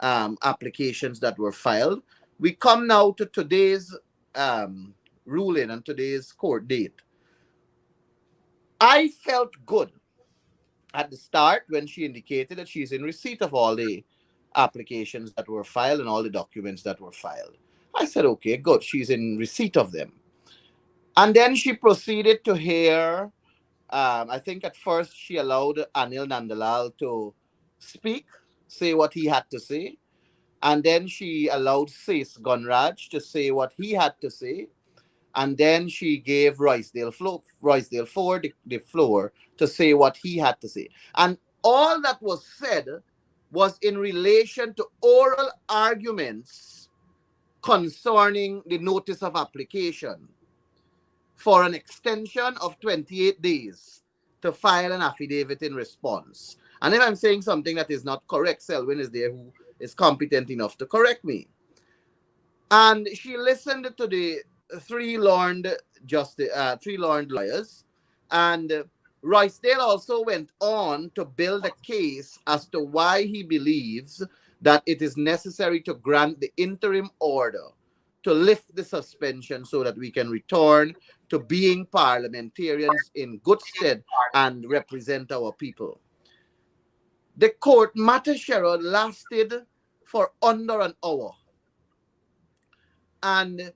applications that were filed. We come now to today's ruling and today's court date. I felt good at the start when she indicated that she's in receipt of all the applications that were filed and all the documents that were filed. I said, okay, good. She's in receipt of them. And then she proceeded to hear, I think at first she allowed Anil Nandalal to speak, say what he had to say. And then she allowed Sis Gunraj to say what he had to say. And then she gave Roysdale Ford the floor to say what he had to say. And all that was said was in relation to oral arguments concerning the notice of application for an extension of 28 days to file an affidavit in response. And if I'm saying something that is not correct, Selwyn is there who is competent enough to correct me. And she listened to the 3 learned lawyers, and Roysdale also went on to build a case as to why he believes that it is necessary to grant the interim order to lift the suspension so that we can return to being parliamentarians in good stead and represent our people. The court matter, Sherrod, lasted for under an hour. And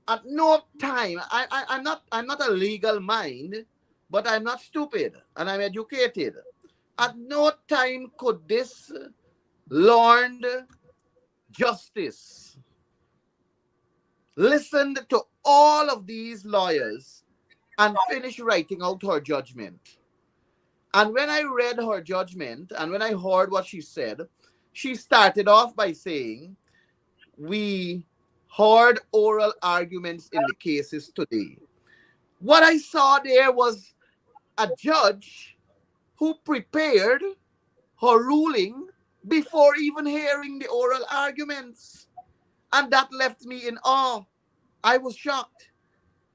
at no time, I'm not a legal mind, but I'm not stupid and I'm educated. At no time could this learned justice listen to all of these lawyers and finish writing out her judgment. And when I read her judgment and when I heard what she said, she started off by saying, we heard oral arguments in the cases today. What I saw there was a judge who prepared her ruling before even hearing the oral arguments. And that left me in awe. I was shocked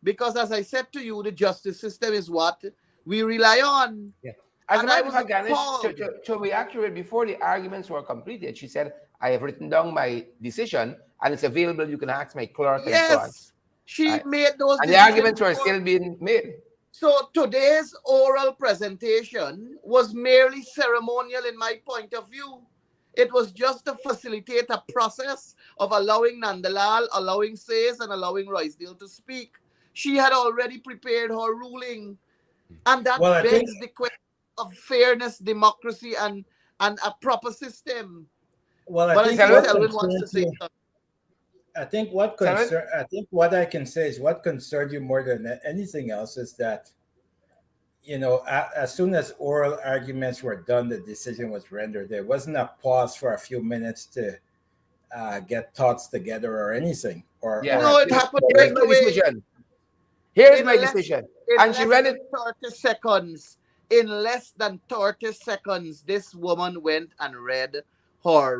because, as I said to you, the justice system is what we rely on. Yeah. As a And I matter of was fact, Ganesh, appalled. to be accurate, before the arguments were completed, she said, I have written down my decision and it's available. You can ask my clerk and so on. Yes, she Right. made those And the decisions arguments were before. still being made. So today's oral presentation was merely ceremonial in my point of view. It was just to facilitate a process of allowing Nandalal, allowing Says, and allowing Roysdale to speak. She had already prepared her ruling. And that begs the question of fairness, democracy, and a proper system. Well, I think Selwyn wants to say something. I think what I can say is what concerned you more than anything else is that, as soon as oral arguments were done, the decision was rendered. There wasn't a pause for a few minutes to get thoughts together or anything. No, it happened Here's right my away. decision. Here's my decision. And she read it. 30 seconds. In less than 30 seconds, this woman went and read her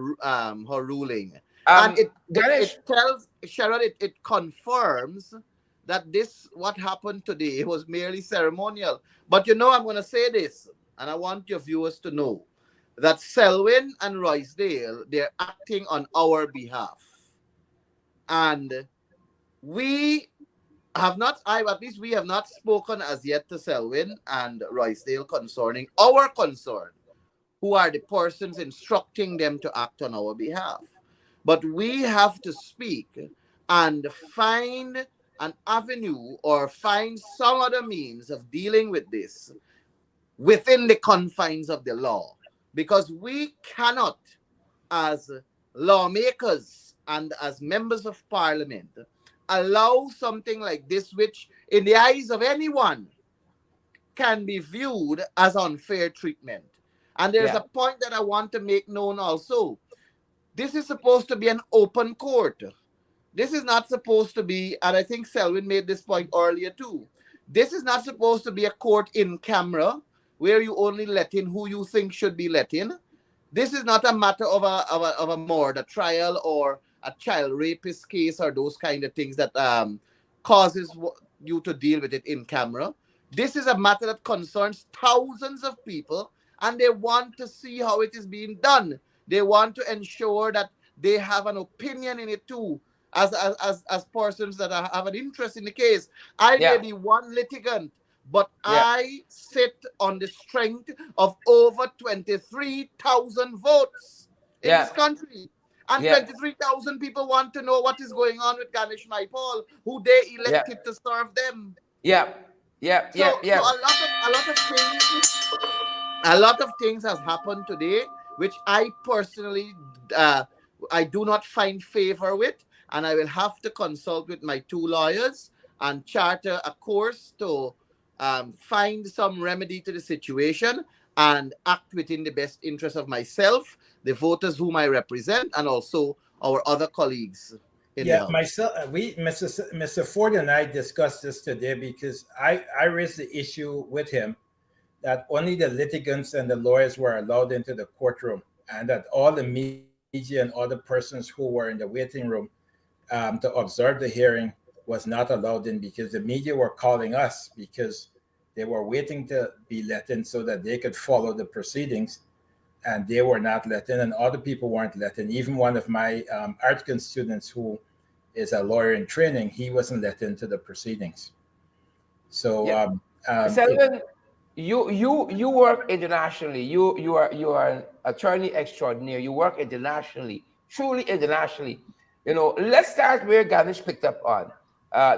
ruling. And it tells Sharon, it confirms that what happened today was merely ceremonial. But I'm going to say this, and I want your viewers to know, that Selwyn and Roysdale, they're acting on our behalf. And we have not, at least we have not spoken as yet to Selwyn and Roysdale concerning our concern, who are the persons instructing them to act on our behalf. But we have to speak and find an avenue or find some other means of dealing with this within the confines of the law. Because we cannot, as lawmakers and as members of parliament, allow something like this, which in the eyes of anyone can be viewed as unfair treatment. And there's a point that I want to make known also. This is supposed to be an open court. This is not supposed to be, and I think Selwyn made this point earlier too, this is not supposed to be a court in camera where you only let in who you think should be let in. This is not a matter of a murder trial or a child rapist case or those kind of things that causes you to deal with it in camera. This is a matter that concerns thousands of people, and they want to see how it is being done. They want to ensure that they have an opinion in it too, as persons that have an interest in the case. I may be one litigant, but I sit on the strength of over 23,000 votes in this country. And 23,000 people want to know what is going on with Ganesh Mahipaul, who they elected to serve them. So a lot of things has happened today, which I personally, I do not find favor with, and I will have to consult with my two lawyers and charter a course to find some remedy to the situation and act within the best interest of myself, the voters whom I represent, and also our other colleagues. Myself, Mr. Ford and I discussed this today because I raised the issue with him that only the litigants and the lawyers were allowed into the courtroom, and that all the media and other persons who were in the waiting room to observe the hearing was not allowed in, because the media were calling us because they were waiting to be let in so that they could follow the proceedings, and they were not let in, and other people weren't let in. Even one of my Artican students, who is a lawyer in training, he wasn't let into the proceedings. So, Selwyn, you work internationally. You are an attorney extraordinaire. You work internationally, truly internationally. You know, let's start where Ganesh picked up on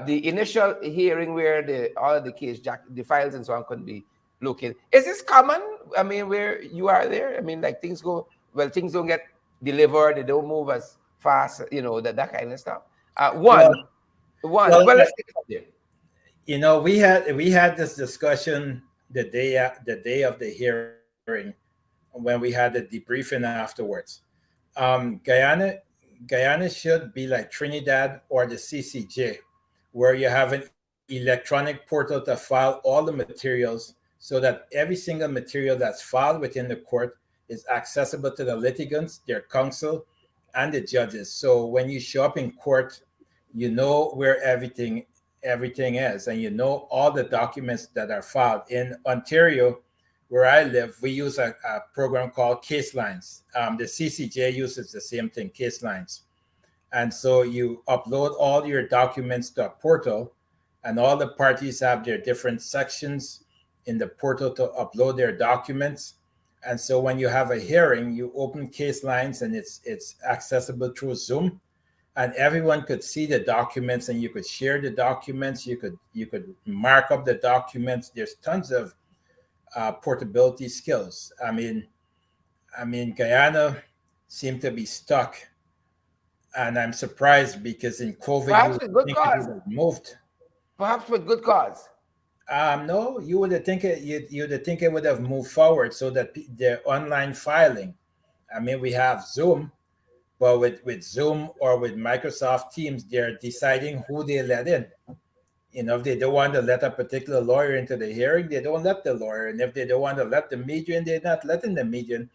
the initial hearing where all of the case, the files and so on couldn't be located. Is this common? I mean, where you are there? I mean, like things don't get delivered, they don't move as fast, you know, that kind of stuff. Well, let's take it up there. You know, we had this discussion the day of the hearing, when we had the debriefing afterwards. Guyana should be like Trinidad or the CCJ, where you have an electronic portal to file all the materials, so that every single material that's filed within the court is accessible to the litigants, their counsel, and the judges. So when you show up in court, you know where everything is, and you know all the documents that are filed. In Ontario, where I live, we use a program called Case Lines. The CCJ uses the same thing, Case Lines. And so you upload all your documents to a portal, and all the parties have their different sections in the portal to upload their documents. And so when you have a hearing, you open Case Lines, and it's accessible through Zoom, and everyone could see the documents, and you could share the documents. You could mark up the documents. There's tons of portability skills. I mean, Guyana seemed to be stuck, and I'm surprised, because in COVID, perhaps with good cause. Moved. Perhaps with good cause. No, you would have think it would have moved forward, so that the online filing. I mean, we have Zoom, but with Zoom or with Microsoft Teams, they're deciding who they let in. You know, if they don't want to let a particular lawyer into the hearing, they don't let the lawyer. And if they don't want to let the media in, they're not letting the media in.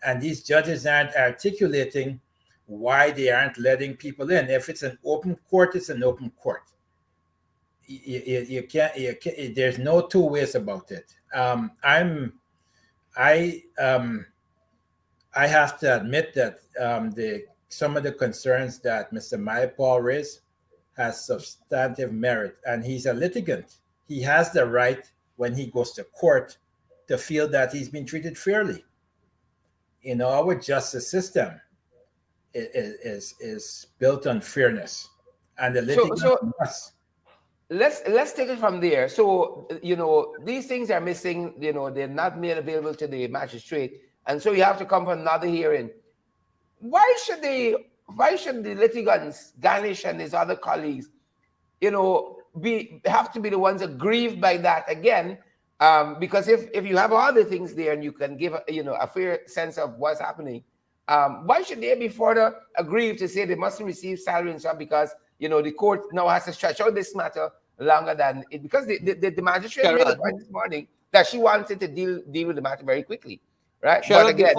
And these judges aren't articulating why they aren't letting people in. If it's an open court, it's an open court. You can't, there's no two ways about it. I'm I have to admit that some of the concerns that Mr. Mahipaul raised has substantive merit, and he's a litigant. He has the right, when he goes to court, to feel that he's been treated fairly. Our justice system is built on fairness, and the litigant must. Let's take it from there. So, these things are missing, they're not made available to the magistrate. And so you have to come for another hearing. Why should the litigants, Ganesh and his other colleagues, have to be the ones aggrieved by that again? Because if you have other things there and you can give a fair sense of what's happening, why should they be further aggrieved to say they must receive salary and stuff because the court now has to stretch out this matter longer than it, because the magistrate made a point this morning that she wanted to deal with the matter very quickly, right? Sharon, but again,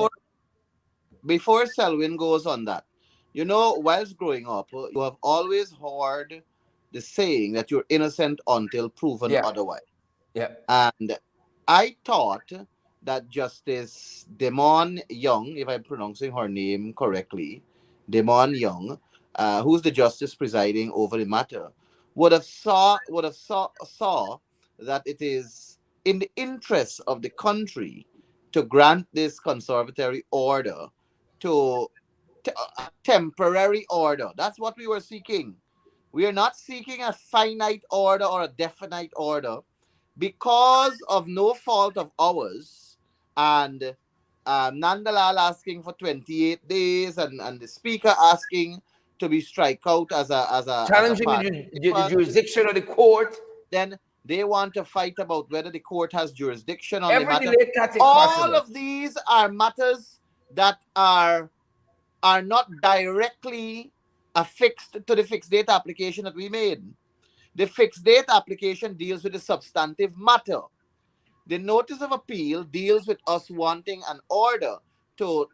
before Selwyn goes on that, whilst growing up, you have always heard the saying that you're innocent until proven otherwise. Yeah. And I thought that Justice Demon Young, if I'm pronouncing her name correctly, Demon Young, who's the justice presiding over the matter, would have saw that it is in the interest of the country to grant this conservatory order, to a temporary order. That's what we were seeking. We are not seeking a finite order or a definite order, because of no fault of ours, and Nandalal asking for 28 days, and the speaker asking to be strike out as a challenging the jurisdiction of the court. Then they want to fight about whether the court has jurisdiction on every the matter. delay tactic All possible. of these are matters that are not directly affixed to the fixed date application that we made. The fixed date application deals with the substantive matter. The notice of appeal deals with us wanting an order to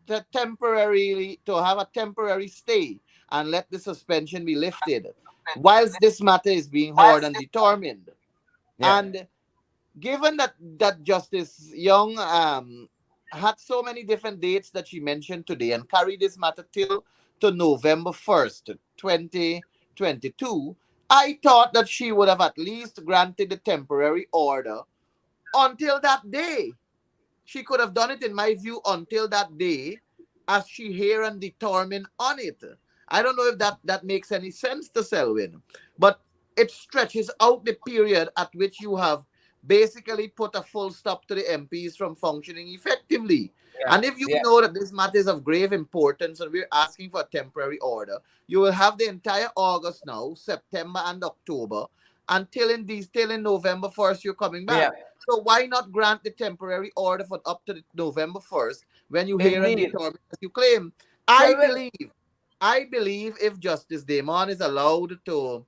have a temporary stay and let the suspension be lifted whilst this matter is being heard and determined. Yeah. And given that Justice Young had so many different dates that she mentioned today and carried this matter till to November 1st, 2022, I thought that she would have at least granted the temporary order until that day. She could have done it, in my view, until that day, as she hear and determine on it. I don't know if that makes any sense to Selwyn, but it stretches out the period at which you have basically put a full stop to the MPs from functioning effectively. Yeah. And if you know that this matter is of grave importance and we're asking for a temporary order, you will have the entire August now, September and October, until in November 1st you're coming back. Yeah. So why not grant the temporary order for up to November 1st when you hear and determine as you claim? I believe if Justice Damon is allowed to,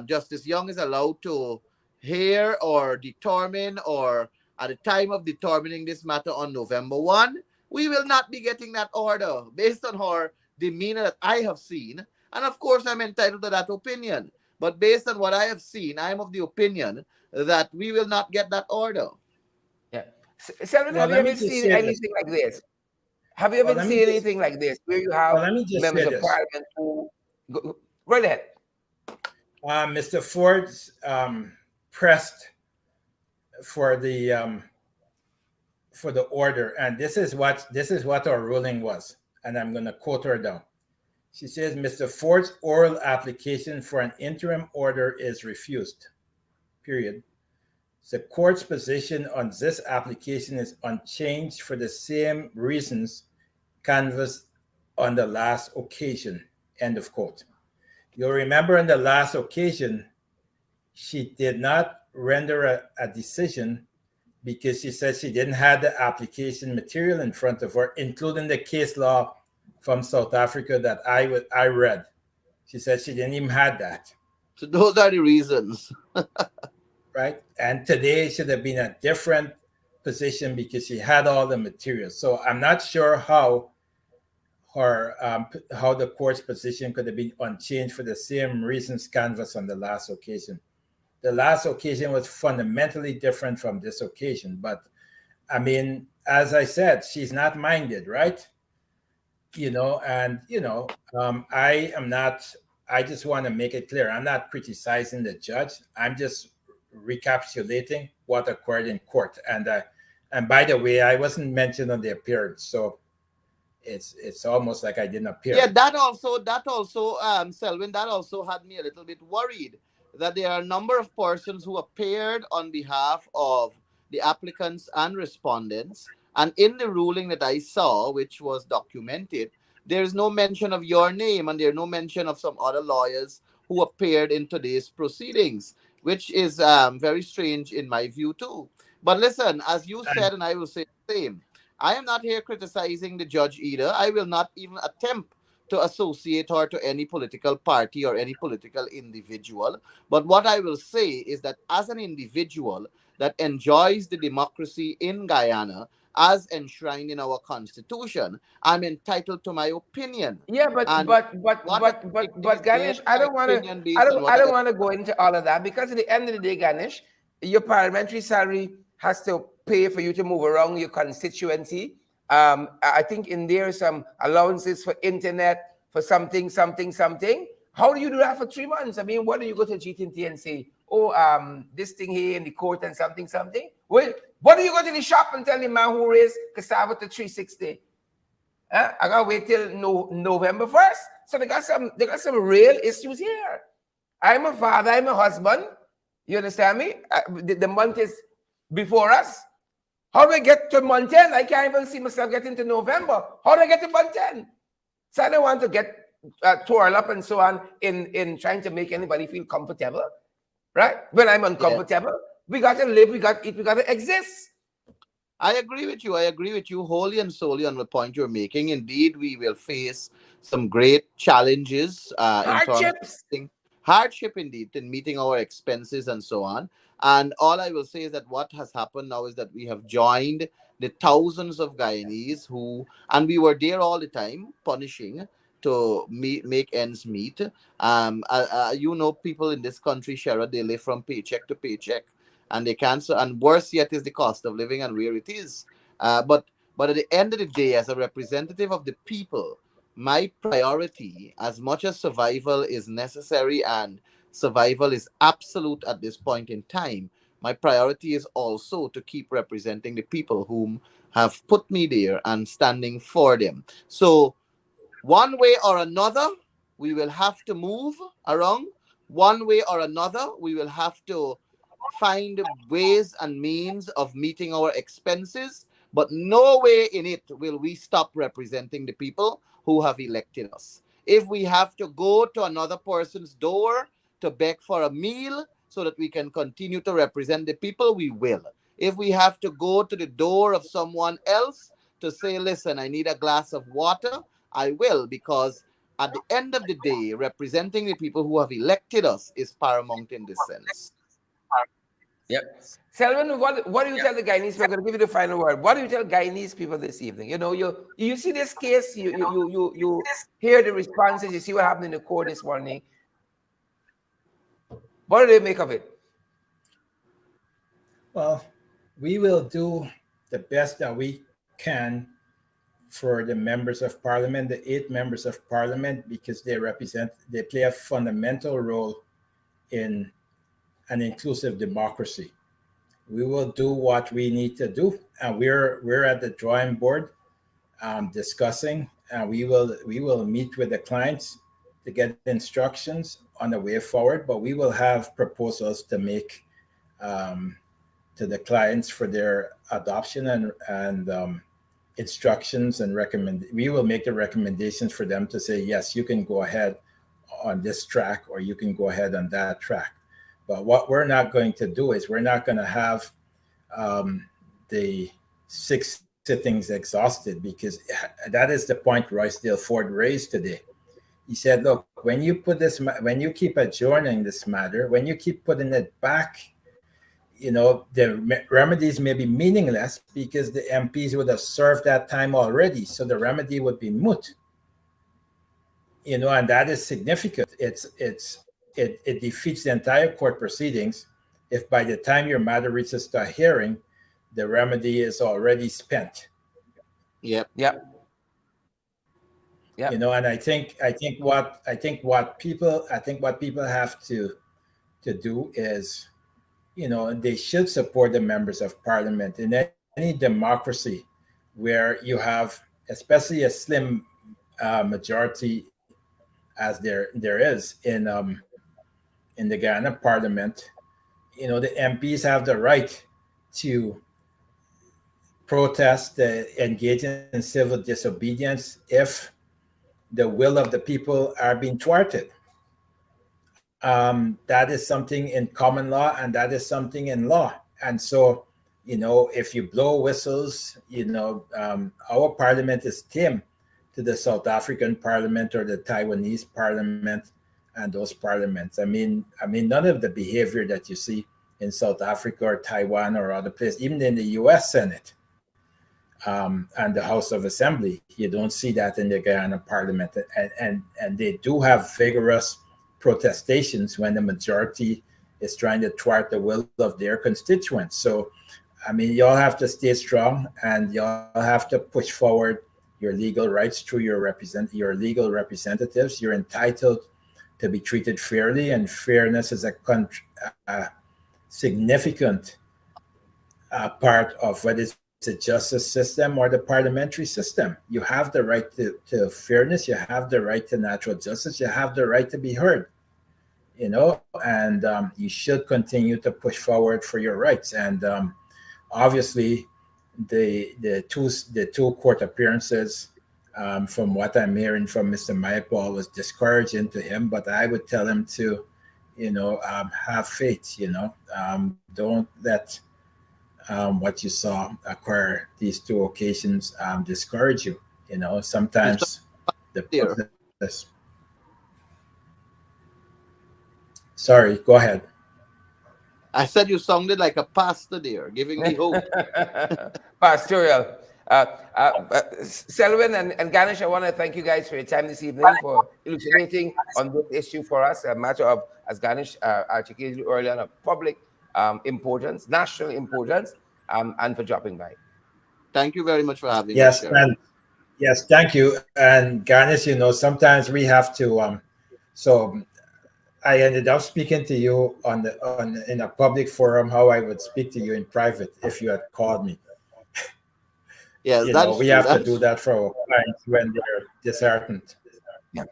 Justice Young is allowed to hear or determine, or at the time of determining this matter on November 1, we will not be getting that order based on her demeanor that I have seen. And of course, I'm entitled to that opinion. But based on what I have seen, I'm of the opinion that we will not get that order. Yeah. Selwyn, have you ever seen anything like this? Have you ever seen anything like this where you have members of parliament who... Go ahead. Mr. Ford pressed for the order, and this is what our ruling was, and I'm going to quote her down. She says, Mr. Ford's oral application for an interim order is refused, period. The court's position on this application is unchanged for the same reasons canvassed on the last occasion, end of quote. You'll remember on the last occasion, she did not render a decision because she said she didn't have the application material in front of her, including the case law from South Africa that I read. She said she didn't even have that. So those are the reasons. Right? And today should have been a different position because she had all the materials. So I'm not sure how the court's position could have been unchanged for the same reasons canvassed on the last occasion. The last occasion was fundamentally different from this occasion. But I mean, as I said, she's not minded, right? I am not. I just want to make it clear. I'm not criticizing the judge. I'm just recapitulating what occurred in court. And by the way, I wasn't mentioned on the appearance, so it's almost like I didn't appear. Yeah, that also, Selwyn, that also had me a little bit worried that there are a number of persons who appeared on behalf of the applicants and respondents. And in the ruling that I saw, which was documented, there is no mention of your name and there's no mention of some other lawyers who appeared in today's proceedings, which is very strange in my view, too. But listen, as you said, and I will say the same, I am not here criticizing the judge either. I will not even attempt to associate her to any political party or any political individual. But what I will say is that as an individual that enjoys the democracy in Guyana, as enshrined in our constitution, I'm entitled to my opinion. Yeah, but And but but what I'm but but stating is but Ganesh, merely I my don't want to. opinion based on I what I don't have. want to go into all of that because at the end of the day, Ganesh, your parliamentary salary has to pay for you to move around your constituency. I think in there some allowances for internet for something. How do you do that for 3 months? I mean, what do you go to GTT and say, oh, this thing here in the court and something? Well, what do you go to the shop and tell the man who raised cassava to 360? I gotta wait till November 1st. So they got some real issues here. I'm a father, I'm a husband. You understand me? The month is before us. How do I get to month 10? I can't even see myself getting to November. How do I get to month 10? So I don't want to get twirled up and so on in trying to make anybody feel comfortable, right? When I'm uncomfortable, we got to live, we got to eat, we got to exist. I agree with you. I agree with you wholly and solely on the point you're making. Indeed, we will face some great challenges in terms Hardships. of hardship, indeed, in meeting our expenses and so on. And all I will say is that what has happened now is that we have joined the thousands of Guyanese who, and we were there all the time, punishing to make ends meet. People in this country, Sherrod, they live from paycheck to paycheck and they can't. And worse yet is the cost of living and where it is. But at the end of the day, as a representative of the people, my priority, as much as survival is necessary and survival is absolute at this point in time, my priority is also to keep representing the people whom have put me there and standing for them. So one way or another, we will have to move around. One way or another, we will have to find ways and means of meeting our expenses, but no way in it will we stop representing the people who have elected us. If we have to go to another person's door to beg for a meal so that we can continue to represent the people, we will. If we have to go to the door of someone else to say, listen, I need a glass of water, I will, because at the end of the day, representing the people who have elected us is paramount in this sense. Yep. Selwyn, what do you tell the Guyanese? We're going to give you the final word. What do you tell Guyanese people this evening? You see this case, you hear the responses, you see what happened in the court this morning. What do they make of it? Well, we will do the best that we can for the members of parliament, the 8 members of parliament, because they play a fundamental role in an inclusive democracy. We will do what we need to do, and we're at the drawing board discussing, and we will meet with the clients to get instructions on the way forward. But we will have proposals to make to the clients for their adoption and instructions and we will make the recommendations for them to say, yes, you can go ahead on this track or you can go ahead on that track. But what we're not going to do is we're not going to have the 6 sittings exhausted, because that is the point Royce Ford raised today. He said, look, when you keep adjourning this matter, when you keep putting it back, the remedies may be meaningless because the MPs would have served that time already. So the remedy would be moot. And that is significant. It defeats the entire court proceedings if by the time your matter reaches to a hearing, the remedy is already spent. Yep. Yep. Yep. You know, and I think what people have to do is, you know, they should support the members of parliament in any democracy where you have, especially a slim majority as there is in the Ghana parliament. You know, the MPs have the right to protest, engage in civil disobedience if the will of the people are being thwarted. That is something in common law, and that is something in law. And so, you know, if you blow whistles, you know, our parliament is tame to the South African parliament or the Taiwanese parliament and those parliaments. I mean, none of the behavior that you see in South Africa or Taiwan or other places, even in the U.S. Senate and the House of Assembly, you don't see that in the Guyana parliament. And they do have vigorous protestations when the majority is trying to thwart the will of their constituents. So, I mean, y'all have to stay strong, and y'all have to push forward your legal rights through your legal representatives. You're entitled to be treated fairly, and fairness is a significant part of what is the justice system or the parliamentary system. You have the right to fairness, you have the right to natural justice, you have the right to be heard, you know, and you should continue to push forward for your rights. And obviously, the two court appearances, from what I'm hearing from Mr. Mahipaul, was discouraging to him. But I would tell him to, you know, have faith. You know, don't let what you saw occur these two occasions discourage you. You know, sometimes the process. Sorry, go ahead. I said you sounded like a pastor there, giving me hope. Pastoral. Selwyn and Ganesh, I want to thank you guys for your time this evening, for elucidating on this issue for us, a matter of, as Ganesh articulated earlier, of public importance, national importance, and for dropping by. Thank you very much for having yes, me. Yes, thank you. And Ganesh, you know, sometimes we have to. So I ended up speaking to you in a public forum how I would speak to you in private if you had called me. Yes, you know, we have to do that for our clients when they're disheartened. Yeah,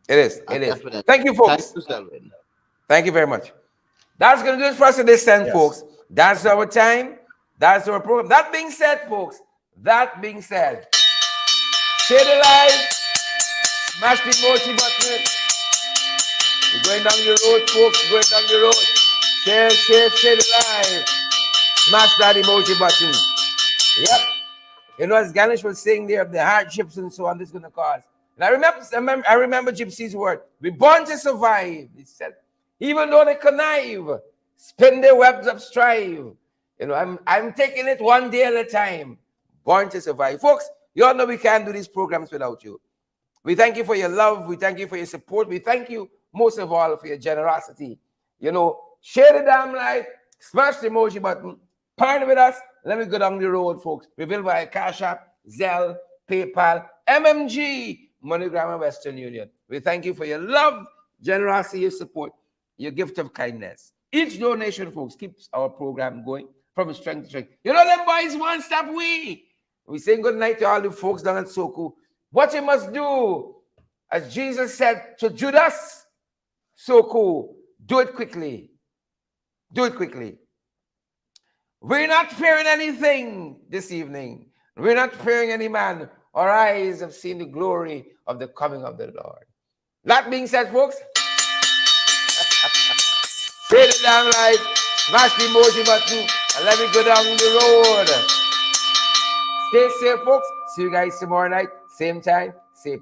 it is. It is. Definitely. Thank you, folks. Thank you, Selwyn. Thank you very much. That's going to do it for us at this time, folks. That's our time. That's our program. That being said, folks, share the live, smash the emoji button. We're going down the road, folks. We're going down the road. Share the live. Smash that emoji button. Yep. You know, as Ganesh was saying there, the hardships and so on, this is going to cause. And I remember Gypsy's word. We're born to survive. He said, even though they connive, spin their webs of strive. You know, I'm taking it one day at a time. Born to survive. Folks, you all know we can't do these programs without you. We thank you for your love. We thank you for your support. We thank you most of all for your generosity. You know, share the damn live, smash the emoji button, partner with us. Let me go down the road, folks. We will via Cash App, Zelle, PayPal, MMG, MoneyGram, and Western Union. We thank you for your love, generosity, your support, your gift of kindness. Each donation, folks, keeps our program going from strength to strength. You know, them boys one stop we. We say good night to all the folks down at Soku. What you must do, as Jesus said to Judas, Soku, do it quickly. Do it quickly. We're not fearing anything this evening. We're not fearing any man. Our eyes have seen the glory of the coming of the Lord. That being said, folks, share the damn light, smash the emoji button, and let me go down the road. Stay safe, folks. See you guys tomorrow night, same time, same place.